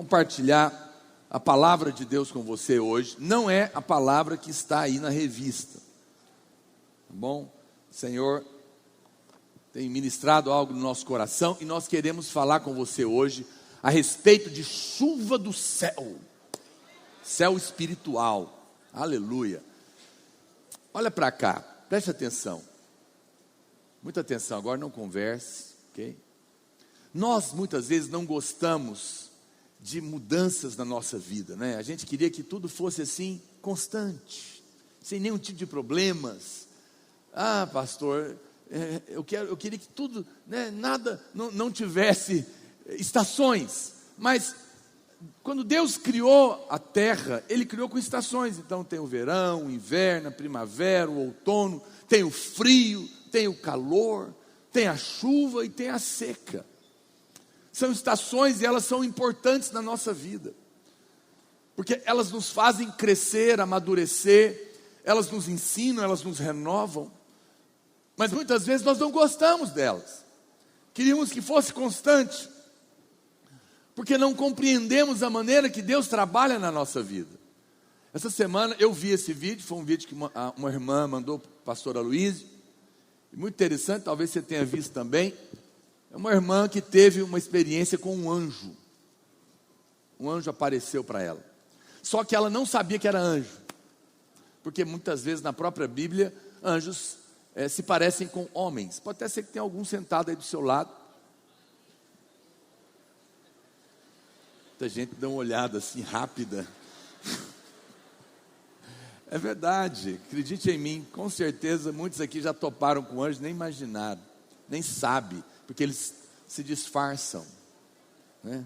compartilhar a palavra de Deus com você hoje. Não é a palavra que está aí na revista, tá bom? O Senhor tem ministrado algo no nosso coração e nós queremos falar com você hoje a respeito de chuva do céu, céu espiritual. Aleluia. Olha para cá, preste atenção, muita atenção, agora não converse, ok? Nós muitas vezes não gostamos de mudanças na nossa vida, né? A gente queria que tudo fosse assim, constante, sem nenhum tipo de problemas. Ah, pastor, eu queria que tudo, né, nada, não tivesse estações. Mas quando Deus criou a terra, Ele criou com estações. Então tem o verão, o inverno, a primavera, o outono, tem o frio, tem o calor, tem a chuva e tem a seca. São estações e elas são importantes na nossa vida, porque elas nos fazem crescer, amadurecer, elas nos ensinam, elas nos renovam, mas muitas vezes nós não gostamos delas, queríamos que fosse constante, porque não compreendemos a maneira que Deus trabalha na nossa vida. Essa semana eu vi esse vídeo, foi um vídeo que uma irmã mandou para o pastor Aloysio, muito interessante, talvez você tenha visto também. É uma irmã que teve uma experiência com um anjo. Um anjo apareceu para ela. Só que ela não sabia que era anjo. Porque muitas vezes na própria Bíblia, anjos se parecem com homens. Pode até ser que tenha algum sentado aí do seu lado. Muita gente dá uma olhada assim rápida. É verdade, acredite em mim, com certeza muitos aqui já toparam com anjos, nem imaginaram, nem sabem. Porque eles se disfarçam, né?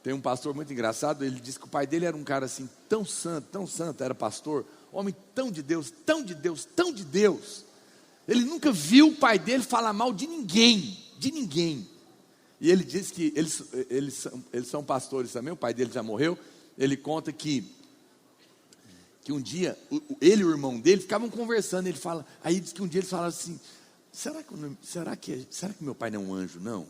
Tem um pastor muito engraçado, ele disse que o pai dele era um cara assim, tão santo, era pastor, homem tão de Deus, tão de Deus, tão de Deus. Ele nunca viu o pai dele falar mal de ninguém, de ninguém. E ele disse que eles são pastores também, o pai dele já morreu. Ele conta que um dia, ele e o irmão dele ficavam conversando, aí diz que um dia eles falaram assim: Será que meu pai não é um anjo, não?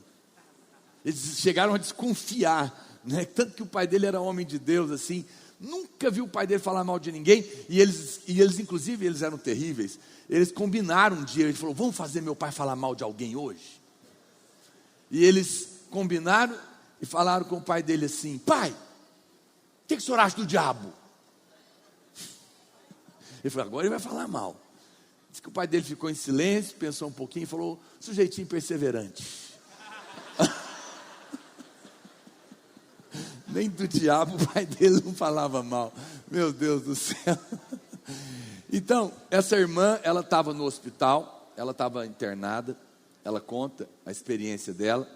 Eles chegaram a desconfiar, né? Tanto que o pai dele era homem de Deus, assim, nunca viu o pai dele falar mal de ninguém, e eles inclusive, eles eram terríveis, eles combinaram um dia, ele falou: vamos fazer meu pai falar mal de alguém hoje? E eles combinaram e falaram com o pai dele assim: pai, o que o senhor acha do diabo? Ele falou: agora ele vai falar mal. Diz que o pai dele ficou em silêncio, pensou um pouquinho e falou: sujeitinho perseverante. Nem do diabo o pai dele não falava mal. Meu Deus do céu. Então, essa irmã, ela estava no hospital, ela estava internada, ela conta a experiência dela,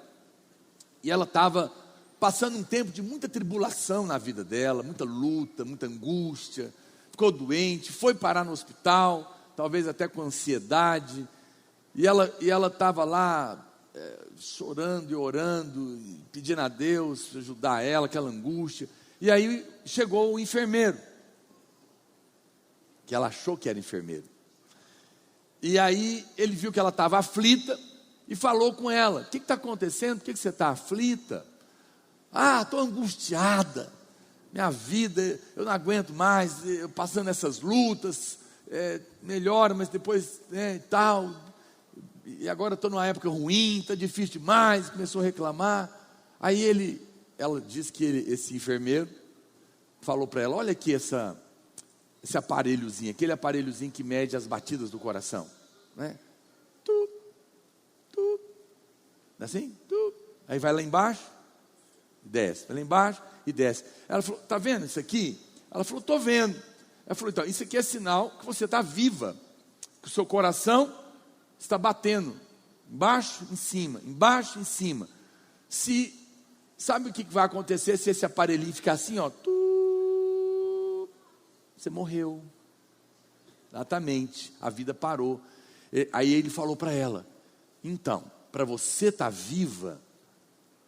e ela estava passando um tempo de muita tribulação na vida dela, muita luta, muita angústia, ficou doente, foi parar no hospital, talvez até com ansiedade, e ela estava lá chorando e orando, e pedindo a Deus ajudar ela, aquela angústia. E aí chegou o enfermeiro, que ela achou que era enfermeiro, e aí ele viu que ela estava aflita, e falou com ela: o que está acontecendo? Por que você está aflita? Ah, estou angustiada, minha vida, eu não aguento mais, eu passando essas lutas, melhora, mas depois tal, e agora estou numa época ruim, está difícil demais. Começou a reclamar. Aí ela disse que esse enfermeiro falou para ela: olha aqui esse aparelhozinho, aquele aparelhozinho que mede as batidas do coração, né? Tu, assim, tu. Aí vai lá embaixo, desce, vai lá embaixo e desce. Ela falou: está vendo isso aqui? Ela falou: estou vendo. Ela falou: então, isso aqui é sinal que você está viva, que o seu coração está batendo, embaixo, em cima, embaixo, em cima. Sabe o que vai acontecer se esse aparelhinho ficar assim, ó? Você morreu. Exatamente, a vida parou. Aí ele falou para ela: então, para você estar viva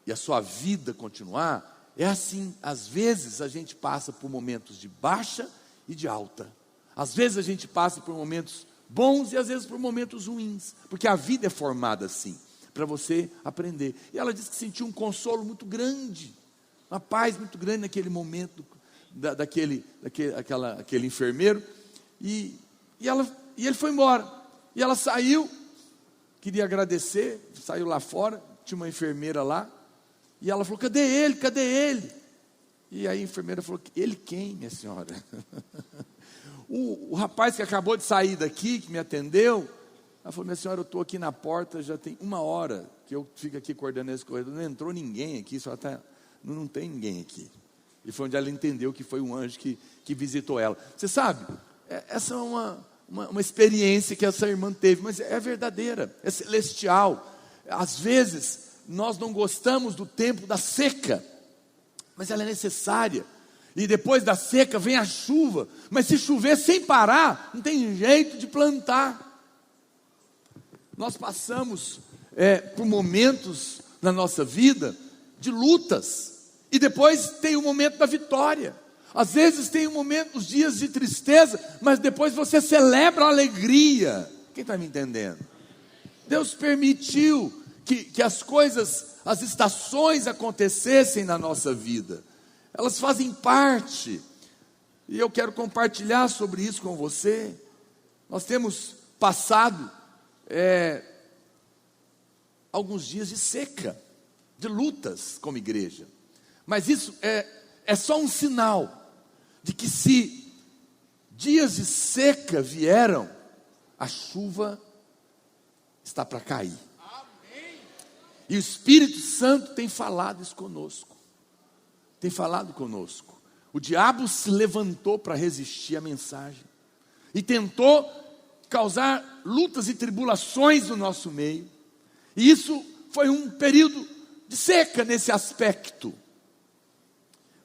e a sua vida continuar, é assim, às vezes a gente passa por momentos de baixa e de alta. Às vezes a gente passa por momentos bons e às vezes por momentos ruins, porque a vida é formada assim, para você aprender. E ela disse que sentiu um consolo muito grande, uma paz muito grande naquele momento daquele enfermeiro. E ele foi embora. E ela saiu, queria agradecer, saiu lá fora, tinha uma enfermeira lá. E ela falou: cadê ele? Cadê ele? E aí a enfermeira falou: ele quem, minha senhora? o rapaz que acabou de sair daqui, que me atendeu, ela falou: minha senhora, eu estou aqui na porta, já tem 1 hora que eu fico aqui coordenando esse corredor, não entrou ninguém aqui, só não tem ninguém aqui. E foi onde ela entendeu que foi um anjo que visitou ela. Você sabe, essa é uma experiência que essa irmã teve, mas é verdadeira, é celestial. Às vezes, nós não gostamos do tempo da seca, mas ela é necessária. E depois da seca vem a chuva, mas se chover sem parar, não tem jeito de plantar. Nós passamos por momentos na nossa vida de lutas, e depois tem o momento da vitória. Às vezes tem um momento, os dias de tristeza, mas depois você celebra a alegria. Quem está me entendendo? Deus permitiu que as coisas, as estações acontecessem na nossa vida. Elas fazem parte. E eu quero compartilhar sobre isso com você. Nós temos passado alguns dias de seca, de lutas como igreja. Mas isso é só um sinal de que, se dias de seca vieram, a chuva está para cair. Amém. E o Espírito Santo tem falado isso conosco. Tem falado conosco. O diabo se levantou para resistir à mensagem e tentou causar lutas e tribulações no nosso meio. E isso foi um período de seca nesse aspecto.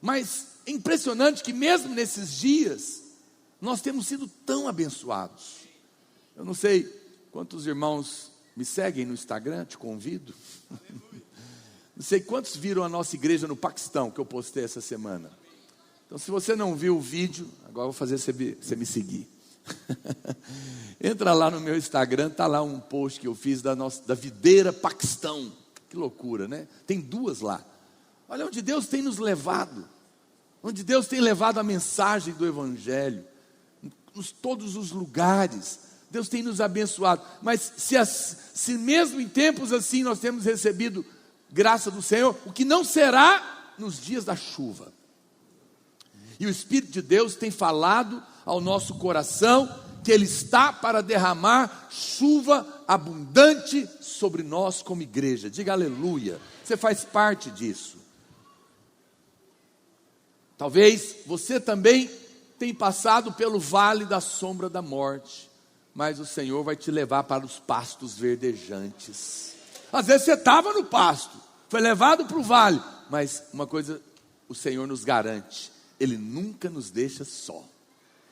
Mas é impressionante que mesmo nesses dias, nós temos sido tão abençoados. Eu não sei quantos irmãos me seguem no Instagram, te convido. Não sei quantos viram a nossa igreja no Paquistão, que eu postei essa semana. Então, se você não viu o vídeo, agora eu vou fazer você me seguir. Entra lá no meu Instagram, está lá um post que eu fiz da videira Paquistão. Que loucura, né? Tem 2 lá. Olha onde Deus tem nos levado. Onde Deus tem levado a mensagem do Evangelho. Em todos os lugares. Deus tem nos abençoado. Mas se mesmo em tempos assim nós temos recebido graça do Senhor, o que não será nos dias da chuva. E o Espírito de Deus tem falado ao nosso coração que Ele está para derramar chuva abundante sobre nós como igreja. Diga aleluia. Você faz parte disso. Talvez você também tenha passado pelo vale da sombra da morte, mas o Senhor vai te levar para os pastos verdejantes. Às vezes você estava no pasto, foi levado para o vale, mas uma coisa o Senhor nos garante: Ele nunca nos deixa só.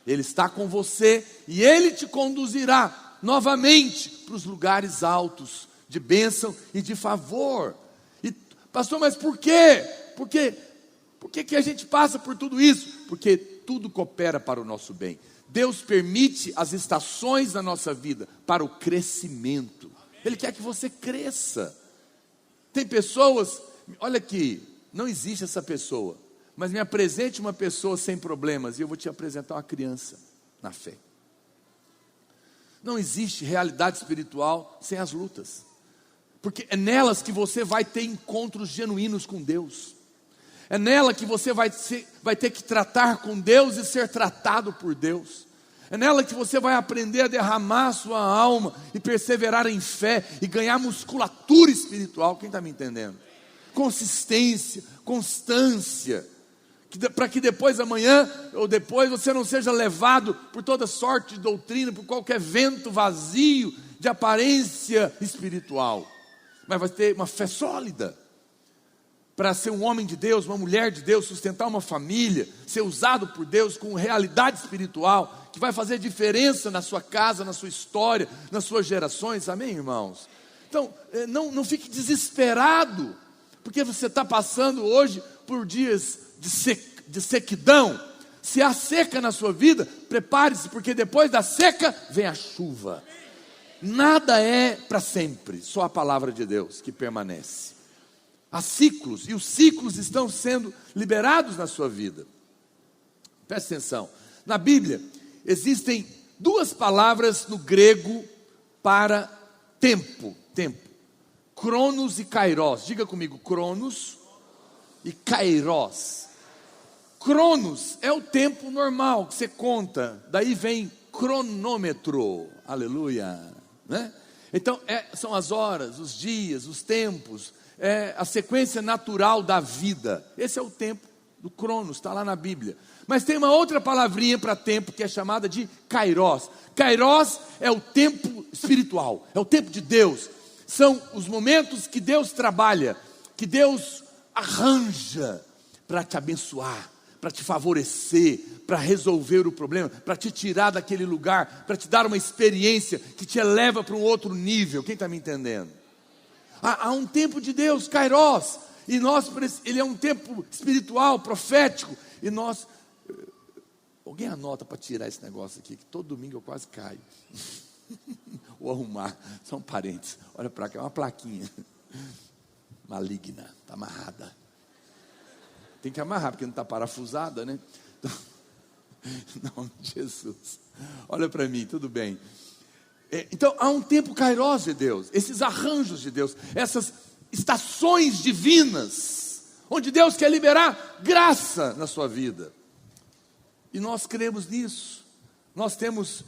Ele está com você e Ele te conduzirá novamente para os lugares altos de bênção e de favor. E, pastor, mas por quê? Por que a gente passa por tudo isso? Porque tudo coopera para o nosso bem. Deus permite as estações da nossa vida para o crescimento. Ele quer que você cresça. Tem pessoas, olha aqui, não existe essa pessoa, mas me apresente uma pessoa sem problemas e eu vou te apresentar uma criança na fé. Não existe realidade espiritual sem as lutas, porque é nelas que você vai ter encontros genuínos com Deus. É nela que você vai ter que tratar com Deus e ser tratado por Deus. É nela que você vai aprender a derramar a sua alma e perseverar em fé e ganhar musculatura espiritual. Quem está me entendendo? Consistência, constância, para que depois, amanhã ou depois, você não seja levado por toda sorte de doutrina, por qualquer vento vazio de aparência espiritual, mas vai ter uma fé sólida, para ser um homem de Deus, uma mulher de Deus, sustentar uma família, ser usado por Deus com realidade espiritual, que vai fazer diferença na sua casa, na sua história, nas suas gerações, amém, irmãos? Então, não fique desesperado, porque você está passando hoje por dias de sequidão. Se há seca na sua vida, prepare-se, porque depois da seca vem a chuva. Nada é para sempre, só a palavra de Deus que permanece. Há ciclos, e os ciclos estão sendo liberados na sua vida. Presta atenção, na Bíblia existem duas palavras no grego para tempo, Cronos e Kairos. Diga comigo, Cronos e Kairos. Cronos é o tempo normal que você conta, daí vem cronômetro, aleluia, né? Então são as horas, os dias, os tempos, a sequência natural da vida. Esse é o tempo do Cronos, está lá na Bíblia. Mas tem uma outra palavrinha para tempo que é chamada de Kairos. Kairos é o tempo espiritual, é o tempo de Deus. São os momentos que Deus trabalha, que Deus arranja para te abençoar, para te favorecer, para resolver o problema, para te tirar daquele lugar, para te dar uma experiência que te eleva para um outro nível. Quem está me entendendo? Há um tempo de Deus, Kairos, e ele é um tempo espiritual, profético, e nós... Alguém anota para tirar esse negócio aqui, que todo domingo eu quase caio. Ou arrumar, são parentes. Olha para cá, é uma plaquinha maligna, está amarrada. Tem que amarrar, porque não está parafusada, né? Então, em nome de Jesus. Olha para mim, tudo bem. Então, há um tempo Kairos de Deus, esses arranjos de Deus, essas estações divinas, onde Deus quer liberar graça na sua vida. E nós cremos nisso. Nós temos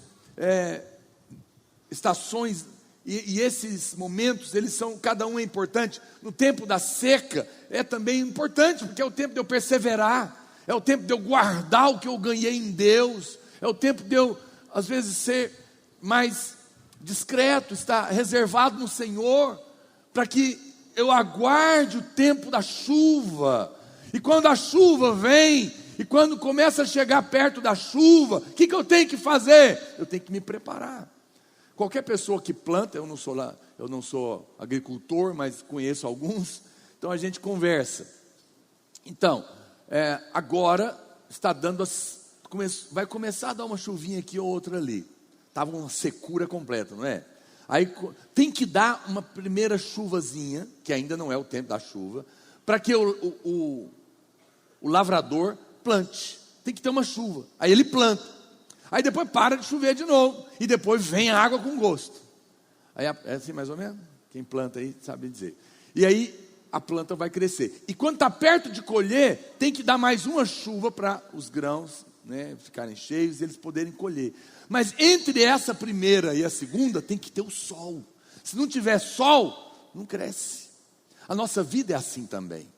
estações, e esses momentos, eles são, cada um é importante. No tempo da seca, é também importante, porque é o tempo de eu perseverar, é o tempo de eu guardar o que eu ganhei em Deus, é o tempo de eu, às vezes, ser mais discreto, estar reservado no Senhor, para que eu aguarde o tempo da chuva. E quando a chuva vem, e quando começa a chegar perto da chuva, o que eu tenho que fazer? Eu tenho que me preparar. Qualquer pessoa que planta, eu não sou agricultor, mas conheço alguns, então a gente conversa. Então, agora está dando, vai começar a dar uma chuvinha aqui ou outra ali. Estava uma secura completa, não é? Aí tem que dar uma primeira chuvazinha, que ainda não é o tempo da chuva, para que o lavrador plante. Tem que ter uma chuva. Aí ele planta. Aí depois para de chover de novo. E depois vem a água com gosto. Aí é assim mais ou menos? Quem planta aí sabe dizer. E aí a planta vai crescer. E quando está perto de colher, tem que dar mais uma chuva para os grãos, né, ficarem cheios e eles poderem colher. Mas entre essa primeira e a segunda tem que ter o sol. Se não tiver sol, não cresce. A nossa vida é assim também.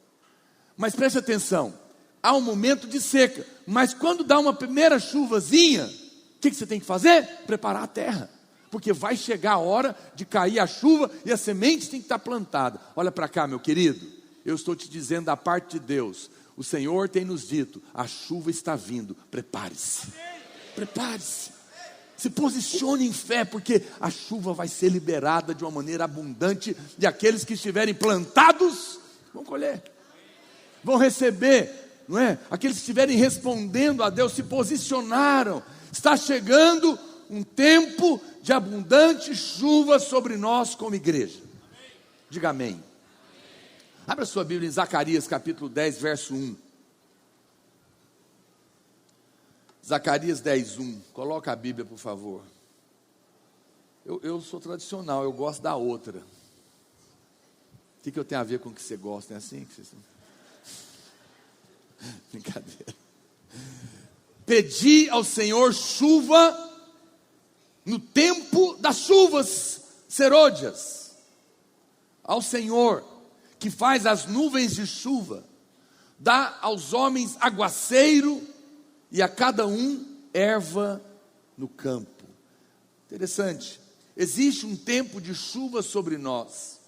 Mas preste atenção. Há um momento de seca, mas quando dá uma primeira chuvazinha, o que você tem que fazer? Preparar a terra, porque vai chegar a hora de cair a chuva e a semente tem que estar plantada. Olha para cá, meu querido, eu estou te dizendo da parte de Deus, o Senhor tem nos dito, a chuva está vindo, prepare-se, se posicione em fé, porque a chuva vai ser liberada de uma maneira abundante, e aqueles que estiverem plantados, vão colher, vão receber, não é? Aqueles que estiverem respondendo a Deus, se posicionaram. Está chegando um tempo de abundante chuva sobre nós como igreja. Diga amém. Abra sua Bíblia em Zacarias capítulo 10, verso 1. Zacarias 10, 1. Coloca a Bíblia, por favor. Eu sou tradicional, eu gosto da outra. O que eu tenho a ver com o que você gosta? É assim que você... Brincadeira. Pedi ao Senhor chuva no tempo das chuvas serôdias. Ao Senhor que faz as nuvens de chuva, dá aos homens aguaceiro e a cada um erva no campo. Interessante. Existe um tempo de chuva sobre nós.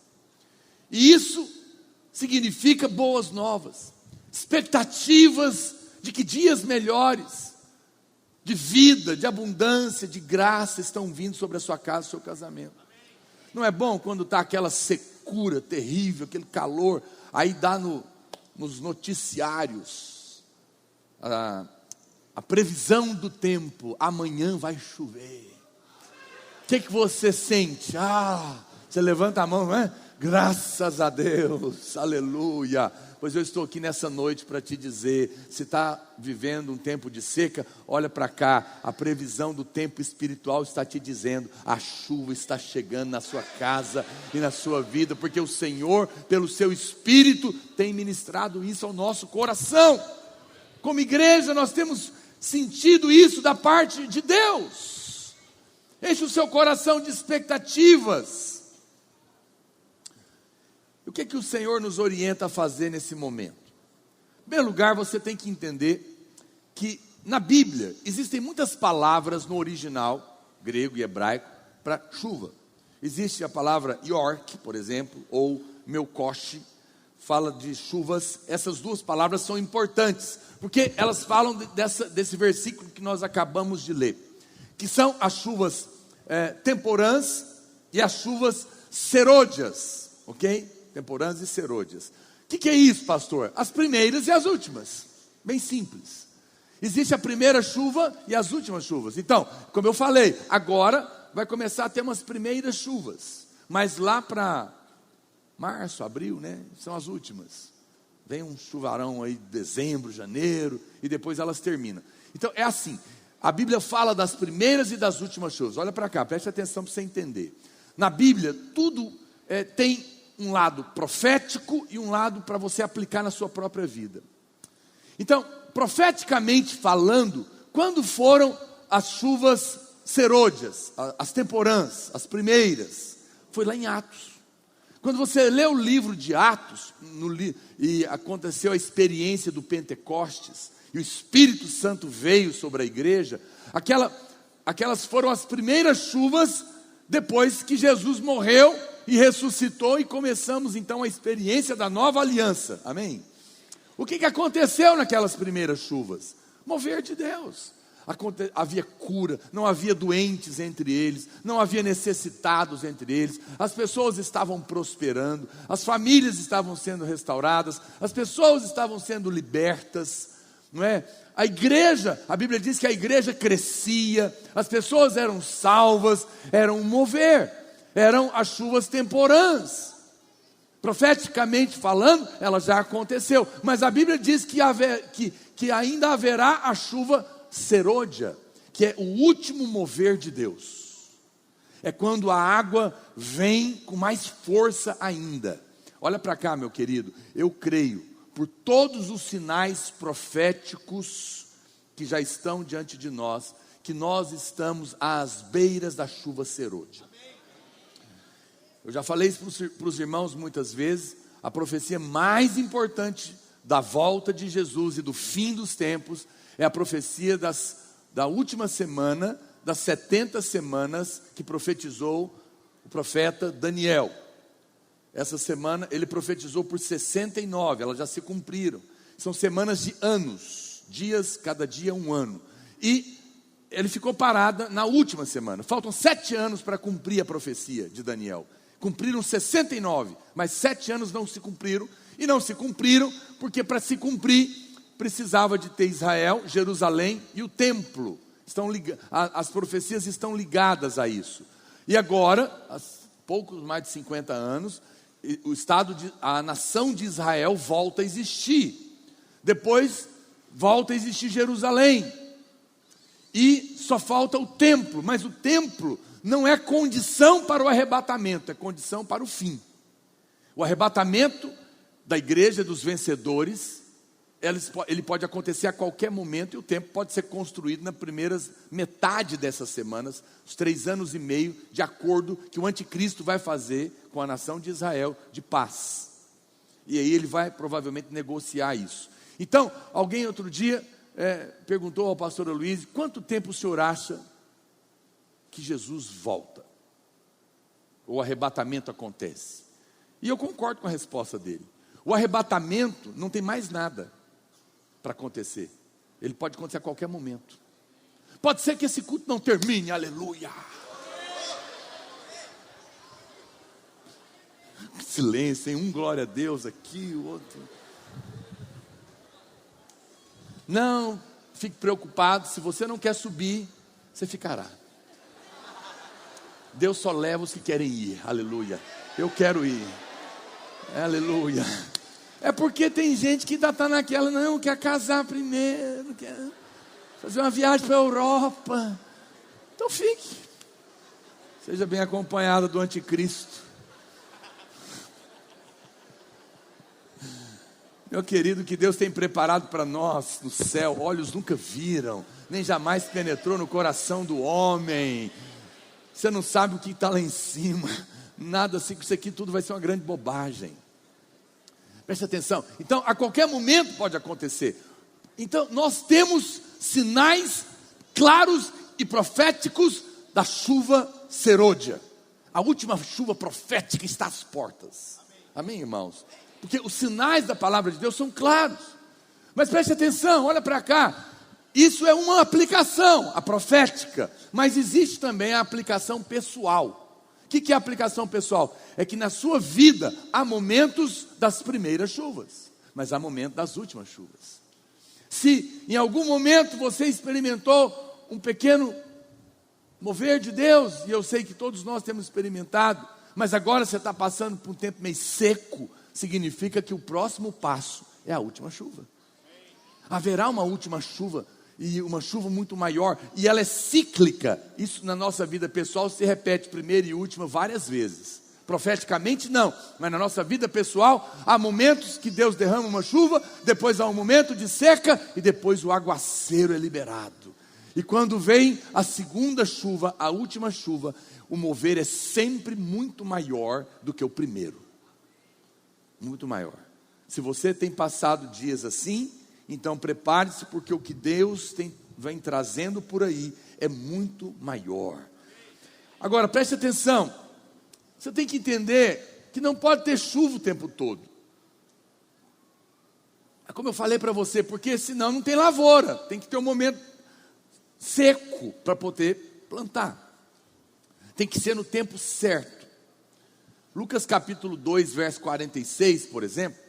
E isso significa boas novas. Expectativas de que dias melhores, de vida, de abundância, de graça estão vindo sobre a sua casa, o seu casamento. Não é bom quando está aquela secura terrível, aquele calor, aí dá nos noticiários a previsão do tempo, amanhã vai chover. O que você sente? Você levanta a mão, não é? Graças a Deus, aleluia. Pois eu estou aqui nessa noite para te dizer, se está vivendo um tempo de seca, olha para cá, a previsão do tempo espiritual está te dizendo, a chuva está chegando na sua casa e na sua vida, porque o Senhor, pelo seu Espírito, tem ministrado isso ao nosso coração. Como igreja nós temos sentido isso da parte de Deus. Enche o seu coração de expectativas. O que o Senhor nos orienta a fazer nesse momento? Em primeiro lugar, você tem que entender que na Bíblia existem muitas palavras no original, grego e hebraico, para chuva. Existe a palavra York, por exemplo, ou Melkosh, fala de chuvas. Essas duas palavras são importantes, porque elas falam desse versículo que nós acabamos de ler, que são as chuvas temporãs e as chuvas serôdias, ok? Temporãs e serôdias. O que é isso, pastor? As primeiras e as últimas. Bem simples. Existe a primeira chuva e as últimas chuvas. Então, como eu falei, agora vai começar a ter umas primeiras chuvas. Mas lá para março, abril, né? São as últimas. Vem um chuvarão aí de dezembro, janeiro, e depois elas terminam. Então, é assim. A Bíblia fala das primeiras e das últimas chuvas. Olha para cá, preste atenção para você entender. Na Bíblia, tudo tem um lado profético e um lado para você aplicar na sua própria vida. Então, profeticamente falando, quando foram as chuvas serôdias, as temporãs, as primeiras? Foi lá em Atos. Quando você lê o livro de Atos, e aconteceu a experiência do Pentecostes, e o Espírito Santo veio sobre a igreja, aquelas foram as primeiras chuvas depois que Jesus morreu e ressuscitou, e começamos então a experiência da nova aliança, amém? O que aconteceu naquelas primeiras chuvas? Mover de Deus. Havia cura, não havia doentes entre eles, não havia necessitados entre eles, as pessoas estavam prosperando, as famílias estavam sendo restauradas, as pessoas estavam sendo libertas, não é? A igreja, a Bíblia diz que a igreja crescia, as pessoas eram salvas, era um mover. Eram as chuvas temporãs. Profeticamente falando, ela já aconteceu. Mas a Bíblia diz que ainda haverá a chuva serôdia, que é o último mover de Deus. É quando a água vem com mais força ainda. Olha para cá, meu querido. Eu creio, por todos os sinais proféticos que já estão diante de nós, que nós estamos às beiras da chuva serôdia. Eu já falei isso para os irmãos muitas vezes. A profecia mais importante da volta de Jesus e do fim dos tempos é a profecia da última semana, das 70 semanas que profetizou o profeta Daniel. Essa semana ele profetizou por 69, elas já se cumpriram. São semanas de anos, dias, cada dia um ano. E ele ficou parada na última semana. Faltam 7 anos para cumprir a profecia de Daniel. Cumpriram 69, mas 7 anos não se cumpriram. E não se cumpriram porque para se cumprir precisava de ter Israel, Jerusalém e o templo. As profecias estão ligadas a isso. E agora, há poucos mais de 50 anos, a nação de Israel volta a existir. Depois volta a existir Jerusalém. E só falta o templo, mas o templo não é condição para o arrebatamento, é condição para o fim. O arrebatamento da igreja dos vencedores, ele pode acontecer a qualquer momento, e o templo pode ser construído na primeira metade dessas semanas, os 3 anos e meio de acordo que o anticristo vai fazer com a nação de Israel de paz. E aí ele vai provavelmente negociar isso. Então, alguém outro dia perguntou ao pastor Luiz: quanto tempo o senhor acha que Jesus volta? O arrebatamento acontece. E eu concordo com a resposta dele. O arrebatamento não tem mais nada para acontecer. Ele pode acontecer a qualquer momento. Pode ser que esse culto não termine, aleluia. Silêncio, hein? Um glória a Deus aqui, o outro. Não fique preocupado, se você não quer subir, você ficará. Deus só leva os que querem ir, aleluia. Eu quero ir. Aleluia. É porque tem gente que ainda está naquela, não, quer casar primeiro, quer fazer uma viagem para a Europa. Então fique. Seja bem acompanhada do anticristo. Meu querido, que Deus tem preparado para nós no céu, olhos nunca viram, nem jamais penetrou no coração do homem. Você não sabe o que está lá em cima. Nada assim, isso aqui tudo vai ser uma grande bobagem. Preste atenção. Então, a qualquer momento pode acontecer. Então, nós temos sinais claros e proféticos da chuva serôdia. A última chuva profética está às portas. Amém, irmãos? Porque os sinais da palavra de Deus são claros. Mas preste atenção, olha para cá. Isso é uma aplicação, a profética. Mas existe também a aplicação pessoal. O que é a aplicação pessoal? É que na sua vida há momentos das primeiras chuvas, mas há momentos das últimas chuvas. Se em algum momento você experimentou um pequeno mover de Deus, e eu sei que todos nós temos experimentado, mas agora você está passando por um tempo meio seco, significa que o próximo passo é a última chuva. Haverá uma última chuva, e uma chuva muito maior, e ela é cíclica. Isso na nossa vida pessoal se repete primeira e última várias vezes. Profeticamente não, mas na nossa vida pessoal há momentos que Deus derrama uma chuva, depois há um momento de seca, e depois o aguaceiro é liberado. E quando vem a segunda chuva, a última chuva, o mover é sempre muito maior do que o primeiro. Muito maior. Se você tem passado dias assim, então prepare-se, porque o que Deus vem trazendo por aí é muito maior. Agora preste atenção, você tem que entender que não pode ter chuva o tempo todo. É como eu falei para você, porque senão não tem lavoura, tem que ter um momento seco para poder plantar. Tem que ser no tempo certo. Lucas capítulo 2, verso 46, por exemplo,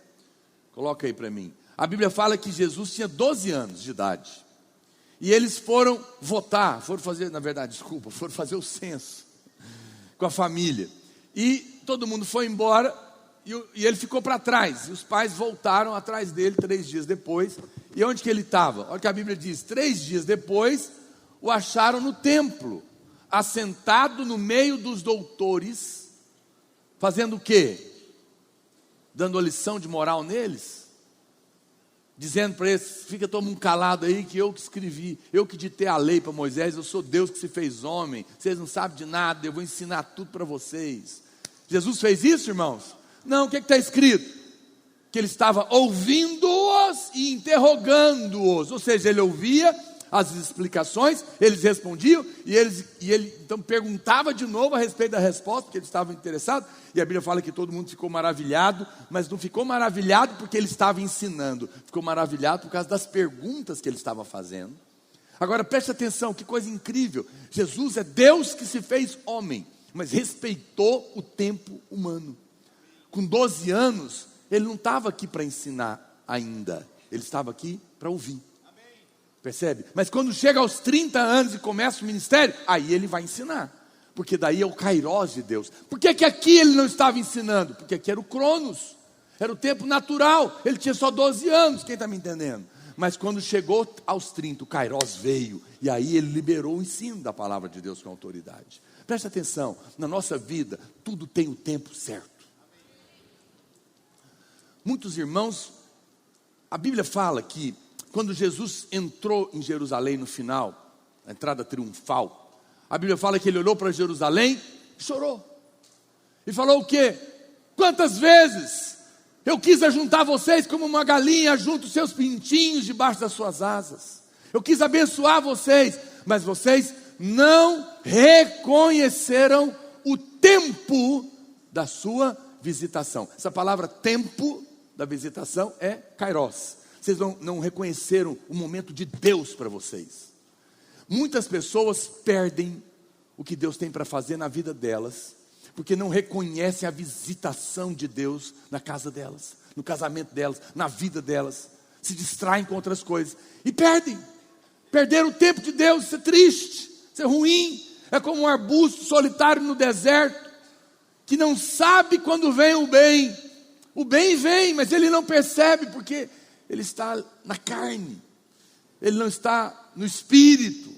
coloca aí para mim. A Bíblia fala que Jesus tinha 12 anos de idade. E eles foram fazer o censo com a família. E todo mundo foi embora e ele ficou para trás. E os pais voltaram atrás dele 3 dias depois. E onde que ele estava? Olha o que a Bíblia diz. 3 dias depois, o acharam no templo, assentado no meio dos doutores, fazendo o quê? Dando a lição de moral neles? Dizendo para eles, fica todo mundo calado aí, que eu que escrevi, eu que ditei a lei para Moisés, eu sou Deus que se fez homem, vocês não sabem de nada, eu vou ensinar tudo para vocês. Jesus fez isso, irmãos? Não, o que está escrito? Que ele estava ouvindo-os e interrogando-os, ou seja, ele ouvia as explicações, eles respondiam, e ele então perguntava de novo a respeito da resposta, porque eles estavam interessados, e a Bíblia fala que todo mundo ficou maravilhado, mas não ficou maravilhado porque ele estava ensinando, ficou maravilhado por causa das perguntas que ele estava fazendo. Agora preste atenção, que coisa incrível, Jesus é Deus que se fez homem, mas respeitou o tempo humano. Com 12 anos, ele não estava aqui para ensinar ainda, ele estava aqui para ouvir. Percebe? Mas quando chega aos 30 anos e começa o ministério, aí ele vai ensinar. Porque daí é o Kairos de Deus. Por que aqui ele não estava ensinando? Porque aqui era o Cronos, era o tempo natural. Ele tinha só 12 anos, quem está me entendendo? Mas quando chegou aos 30, o Kairos veio. E aí ele liberou o ensino da palavra de Deus com autoridade. Preste atenção, na nossa vida, tudo tem o tempo certo. Muitos irmãos, a Bíblia fala que quando Jesus entrou em Jerusalém no final, a entrada triunfal, a Bíblia fala que ele olhou para Jerusalém e chorou. E falou o quê? Quantas vezes eu quis ajuntar vocês como uma galinha junta os seus pintinhos debaixo das suas asas. Eu quis abençoar vocês, mas vocês não reconheceram o tempo da sua visitação. Essa palavra tempo da visitação é Kairos. Vocês não reconheceram o momento de Deus para vocês. Muitas pessoas perdem o que Deus tem para fazer na vida delas, porque não reconhecem a visitação de Deus na casa delas, no casamento delas, na vida delas. Se distraem com outras coisas e perdem. Perderam o tempo de Deus. Isso é triste, isso é ruim. É como um arbusto solitário no deserto, que não sabe quando vem o bem, O bem vem, mas ele não percebe, porque ele está na carne, ele não está no espírito.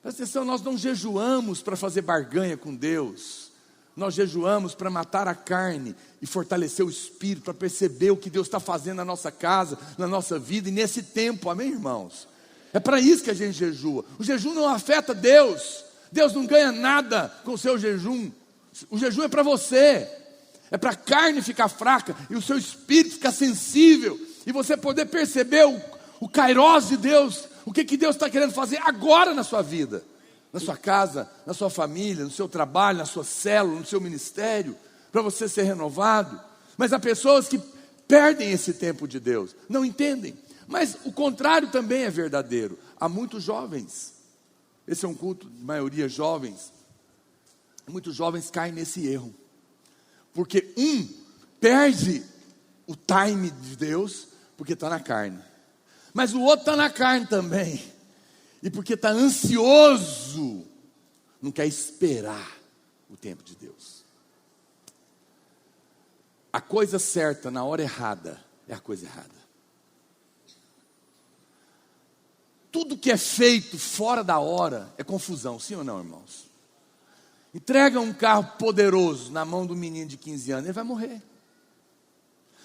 Presta atenção, nós não jejuamos para fazer barganha com Deus. Nós jejuamos para matar a carne e fortalecer o espírito, para perceber o que Deus está fazendo na nossa casa, na nossa vida e nesse tempo, amém, irmãos? É para isso que a gente jejua. O jejum não afeta Deus. Deus não ganha nada com o seu jejum. O jejum é para você. É para a carne ficar fraca e o seu espírito ficar sensível. E você poder perceber o kairós de Deus. O que Deus está querendo fazer agora na sua vida. Na sua casa, na sua família, no seu trabalho, na sua célula, no seu ministério. Para você ser renovado. Mas há pessoas que perdem esse tempo de Deus. Não entendem. Mas o contrário também é verdadeiro. Há muitos jovens. Esse é um culto de maioria jovens. Muitos jovens caem nesse erro. Porque perde o time de Deus porque está na carne. Mas o outro está na carne também. E porque está ansioso, não quer esperar o tempo de Deus. A coisa certa na hora errada é a coisa errada. Tudo que é feito fora da hora é confusão, sim ou não, irmãos? Entrega um carro poderoso na mão do menino de 15 anos, ele vai morrer.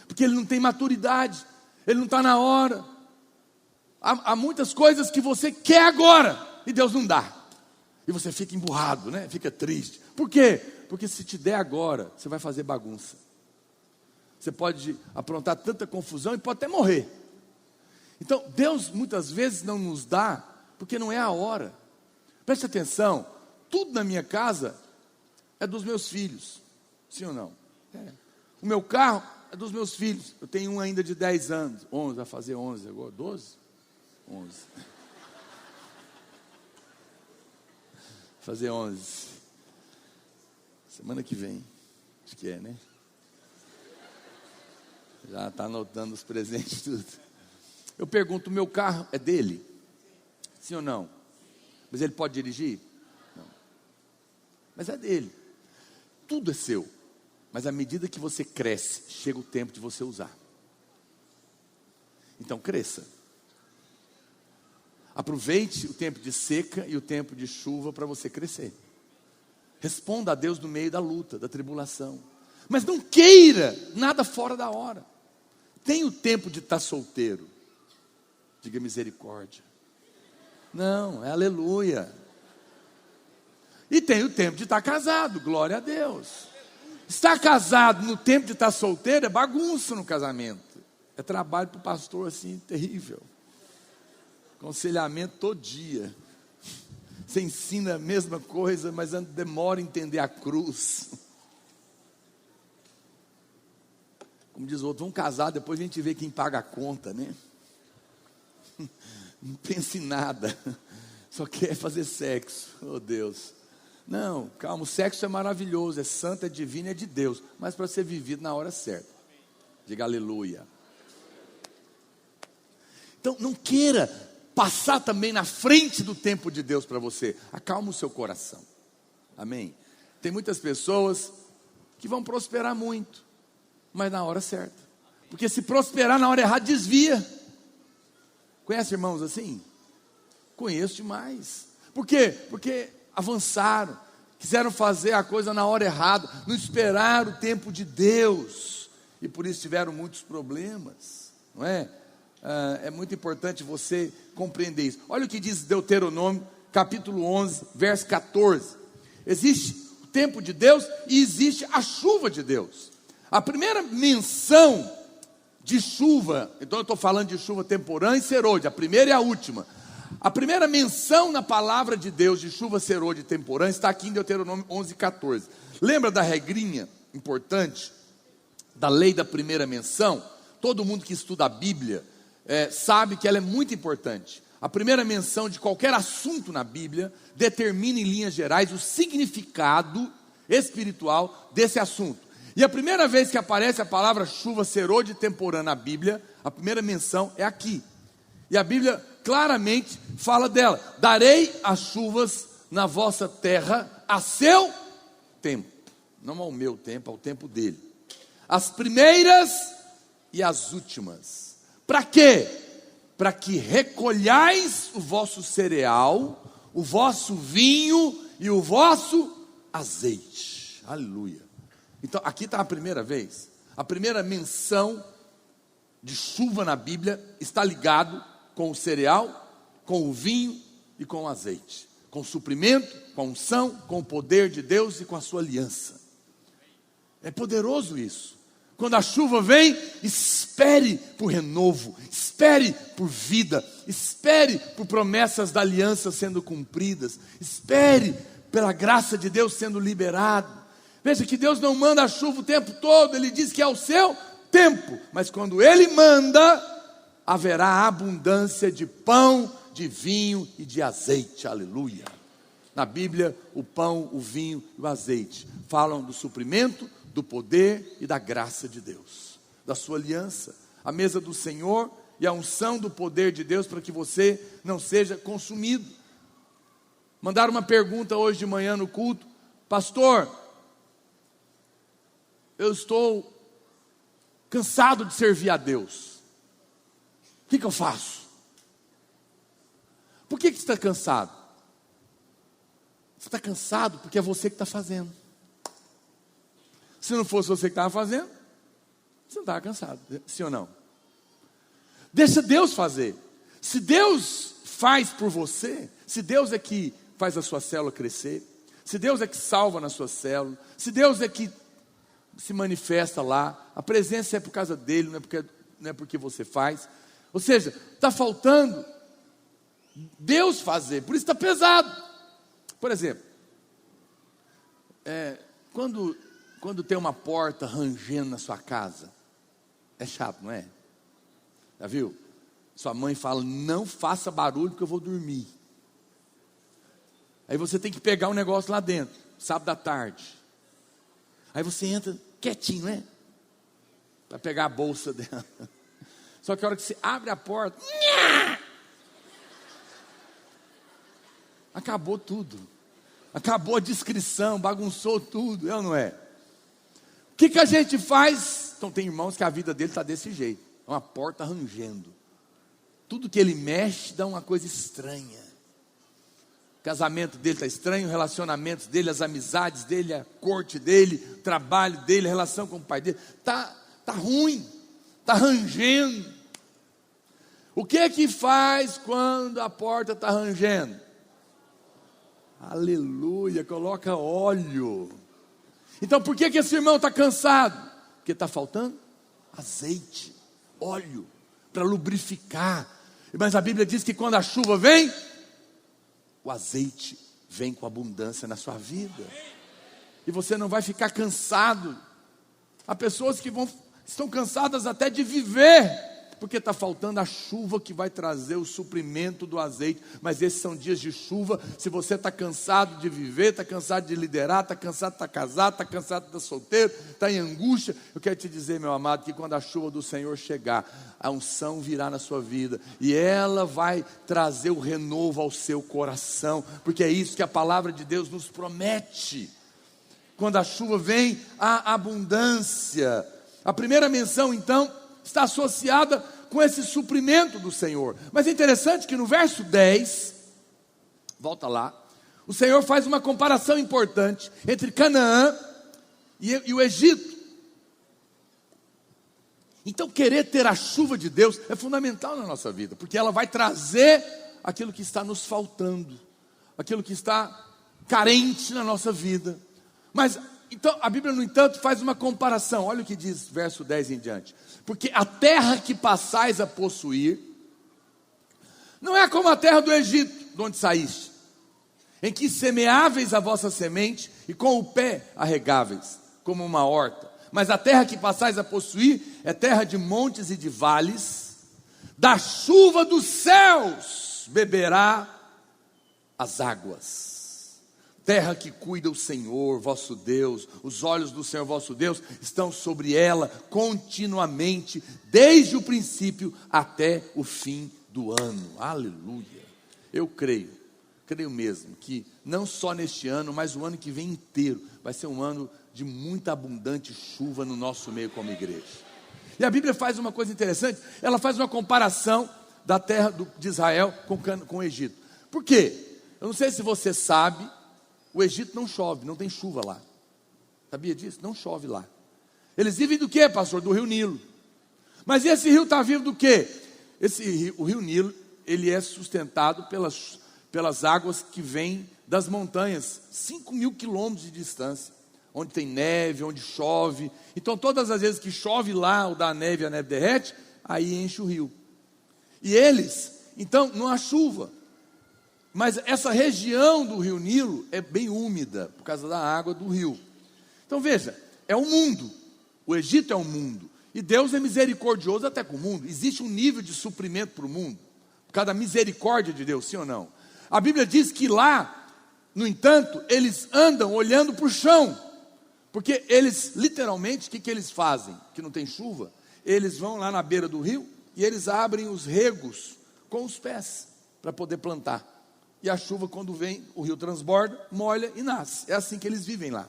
Porque ele não tem maturidade, ele não está na hora. Há muitas coisas que você quer agora e Deus não dá. E você fica emburrado, né? Fica triste. Por quê? Porque se te der agora, você vai fazer bagunça. Você pode aprontar tanta confusão e pode até morrer. Então, Deus muitas vezes não nos dá, porque não é a hora. Preste atenção, tudo na minha casa é dos meus filhos. Sim ou não? É. O meu carro é dos meus filhos. Eu tenho um ainda de 10 anos. 11, vai fazer 11 agora. 12? 11. Fazer 11. Semana que vem. Acho que é, né? Já está anotando os presentes tudo. Eu pergunto, o meu carro é dele? Sim ou não? Mas ele pode dirigir? Não. Mas é dele. Tudo é seu. Mas à medida que você cresce, chega o tempo de você usar. Então cresça. Aproveite o tempo de seca e o tempo de chuva para você crescer. Responda a Deus no meio da luta, da tribulação. Mas não queira nada fora da hora. Tem o tempo de estar solteiro. Diga misericórdia. Não, é aleluia. E tem o tempo de estar casado, glória a Deus. Estar casado no tempo de estar solteiro é bagunça no casamento. É trabalho para o pastor assim, terrível. Aconselhamento todo dia. Você ensina a mesma coisa, mas demora a entender a cruz. Como diz o outro, vamos casar, depois a gente vê quem paga a conta, né? Não pensa em nada, só quer fazer sexo, oh Deus. Não, calma, o sexo é maravilhoso, é santo, é divino, é de Deus, mas para ser vivido na hora certa. Diga aleluia. Então não queira passar também na frente do tempo de Deus para você. Acalma o seu coração, amém? Tem muitas pessoas que vão prosperar muito, mas na hora certa. Porque se prosperar na hora errada, desvia. Conhece irmãos assim? Conheço demais. Por quê? Porque avançaram, quiseram fazer a coisa na hora errada, não esperaram o tempo de Deus, e por isso tiveram muitos problemas, não é? É muito importante você compreender isso. Olha o que diz Deuteronômio, capítulo 11, verso 14. Existe o tempo de Deus e existe a chuva de Deus. A primeira menção de chuva, então eu estou falando de chuva temporã e serôdia, a primeira e a última. A primeira menção na palavra de Deus de chuva, serôdia e temporã está aqui em Deuteronômio 11, 14. Lembra da regrinha importante da lei da primeira menção? Todo mundo que estuda a Bíblia sabe que ela é muito importante. A primeira menção de qualquer assunto na Bíblia determina em linhas gerais o significado espiritual desse assunto. E a primeira vez que aparece a palavra chuva, serôdia e temporã na Bíblia, a primeira menção é aqui. E a Bíblia claramente fala dela: darei as chuvas na vossa terra a seu tempo. Não ao meu tempo, ao tempo dele. as primeiras e as últimas. Para quê? Para que recolhais o vosso cereal, o vosso vinho e o vosso azeite. Aleluia. Então aqui está a primeira vez. A primeira menção de chuva na Bíblia está ligado com o cereal, com o vinho e com o azeite. Com o suprimento, com a unção, com o poder de Deus e com a sua aliança. É poderoso isso. Quando a chuva vem, espere por renovo, espere por vida, espere por promessas da aliança sendo cumpridas, espere pela graça de Deus sendo liberado. Veja que Deus não manda a chuva o tempo todo, Ele diz que é o seu tempo, mas quando Ele manda, haverá abundância de pão, de vinho e de azeite. Aleluia. Na Bíblia, o pão, o vinho e o azeite falam do suprimento, do poder e da graça de Deus, da sua aliança, a mesa do Senhor e a unção do poder de Deus para que você não seja consumido. Mandaram uma pergunta hoje de manhã no culto: pastor, eu estou cansado de servir a Deus, o que eu faço? Por que você está cansado? Você está cansado porque é você que está fazendo. Se não fosse você que estava fazendo, você não estava cansado, sim ou não? Deixa Deus fazer. Se Deus faz por você, se Deus é que faz a sua célula crescer, se Deus é que salva na sua célula, se Deus é que se manifesta lá, a presença é por causa dele, não é porque você faz. Ou seja, está faltando Deus fazer, por isso está pesado. Por exemplo, quando tem uma porta rangendo na sua casa, é chato, não é? Já viu? Sua mãe fala: não faça barulho que eu vou dormir. Aí você tem que pegar um negócio lá dentro, sábado à tarde. Aí você entra quietinho, né? Para pegar a bolsa dela. Só que a hora que você abre a porta, acabou tudo. Acabou a descrição, bagunçou tudo, é ou não é? O que a gente faz? Então tem irmãos que a vida dele está desse jeito, uma porta rangendo. Tudo que ele mexe dá uma coisa estranha. O casamento dele está estranho, os relacionamentos dele, as amizades dele, a corte dele, o trabalho dele, a relação com o pai dele. Está ruim, está rangendo. O que faz quando a porta está rangendo? Aleluia, coloca óleo. Então por que esse irmão está cansado? Porque está faltando azeite, óleo, para lubrificar. Mas a Bíblia diz que quando a chuva vem, o azeite vem com abundância na sua vida. E você não vai ficar cansado. Há pessoas que estão cansadas até de viver, porque está faltando a chuva que vai trazer o suprimento do azeite. Mas esses são dias de chuva. Se você está cansado de viver, está cansado de liderar, está cansado de estar casado, está cansado de estar solteiro, está em angústia, eu quero te dizer, meu amado, que quando a chuva do Senhor chegar, a unção virá na sua vida, e ela vai trazer o renovo ao seu coração, porque é isso que a palavra de Deus nos promete. Quando a chuva vem, há abundância. A primeira menção então está associada com esse suprimento do Senhor. Mas é interessante que no verso 10, volta lá, o Senhor faz uma comparação importante entre Canaã e o Egito. Então querer ter a chuva de Deus é fundamental na nossa vida, porque ela vai trazer aquilo que está nos faltando, aquilo que está carente na nossa vida. Mas então a Bíblia, no entanto, faz uma comparação. Olha o que diz verso 10 em diante: porque a terra que passais a possuir não é como a terra do Egito, de onde saíste, em que semeáveis a vossa semente e com o pé arregáveis, como uma horta. Mas a terra que passais a possuir é terra de montes e de vales, da chuva dos céus beberá as águas. Terra que cuida o Senhor, vosso Deus, os olhos do Senhor, vosso Deus, estão sobre ela continuamente, desde o princípio até o fim do ano. Aleluia. Eu creio mesmo, que não só neste ano, mas o ano que vem inteiro, vai ser um ano de muita abundante chuva no nosso meio como igreja. E a Bíblia faz uma coisa interessante, ela faz uma comparação da terra de Israel com o Egito. Por quê? Eu não sei se você sabe, o Egito não chove, não tem chuva lá. Sabia disso? Não chove lá. Eles vivem do quê, pastor? Do rio Nilo. Mas esse rio está vivo do quê? O rio Nilo, ele é sustentado pelas águas que vêm das montanhas, 5.000 quilômetros de distância, onde tem neve, onde chove. Então todas as vezes que chove lá, ou dá neve, a neve derrete, aí enche o rio. E eles, então não há chuva. Mas essa região do rio Nilo é bem úmida, por causa da água do rio. Então veja, é um mundo. O Egito é um mundo. E Deus é misericordioso até com o mundo. Existe um nível de suprimento para o mundo, por causa da misericórdia de Deus, sim ou não? A Bíblia diz que lá, no entanto, eles andam olhando para o chão. Porque eles, literalmente, o que eles fazem? Que não tem chuva, eles vão lá na beira do rio e eles abrem os regos com os pés, para poder plantar. E a chuva, quando vem, o rio transborda, molha e nasce. É assim que eles vivem lá.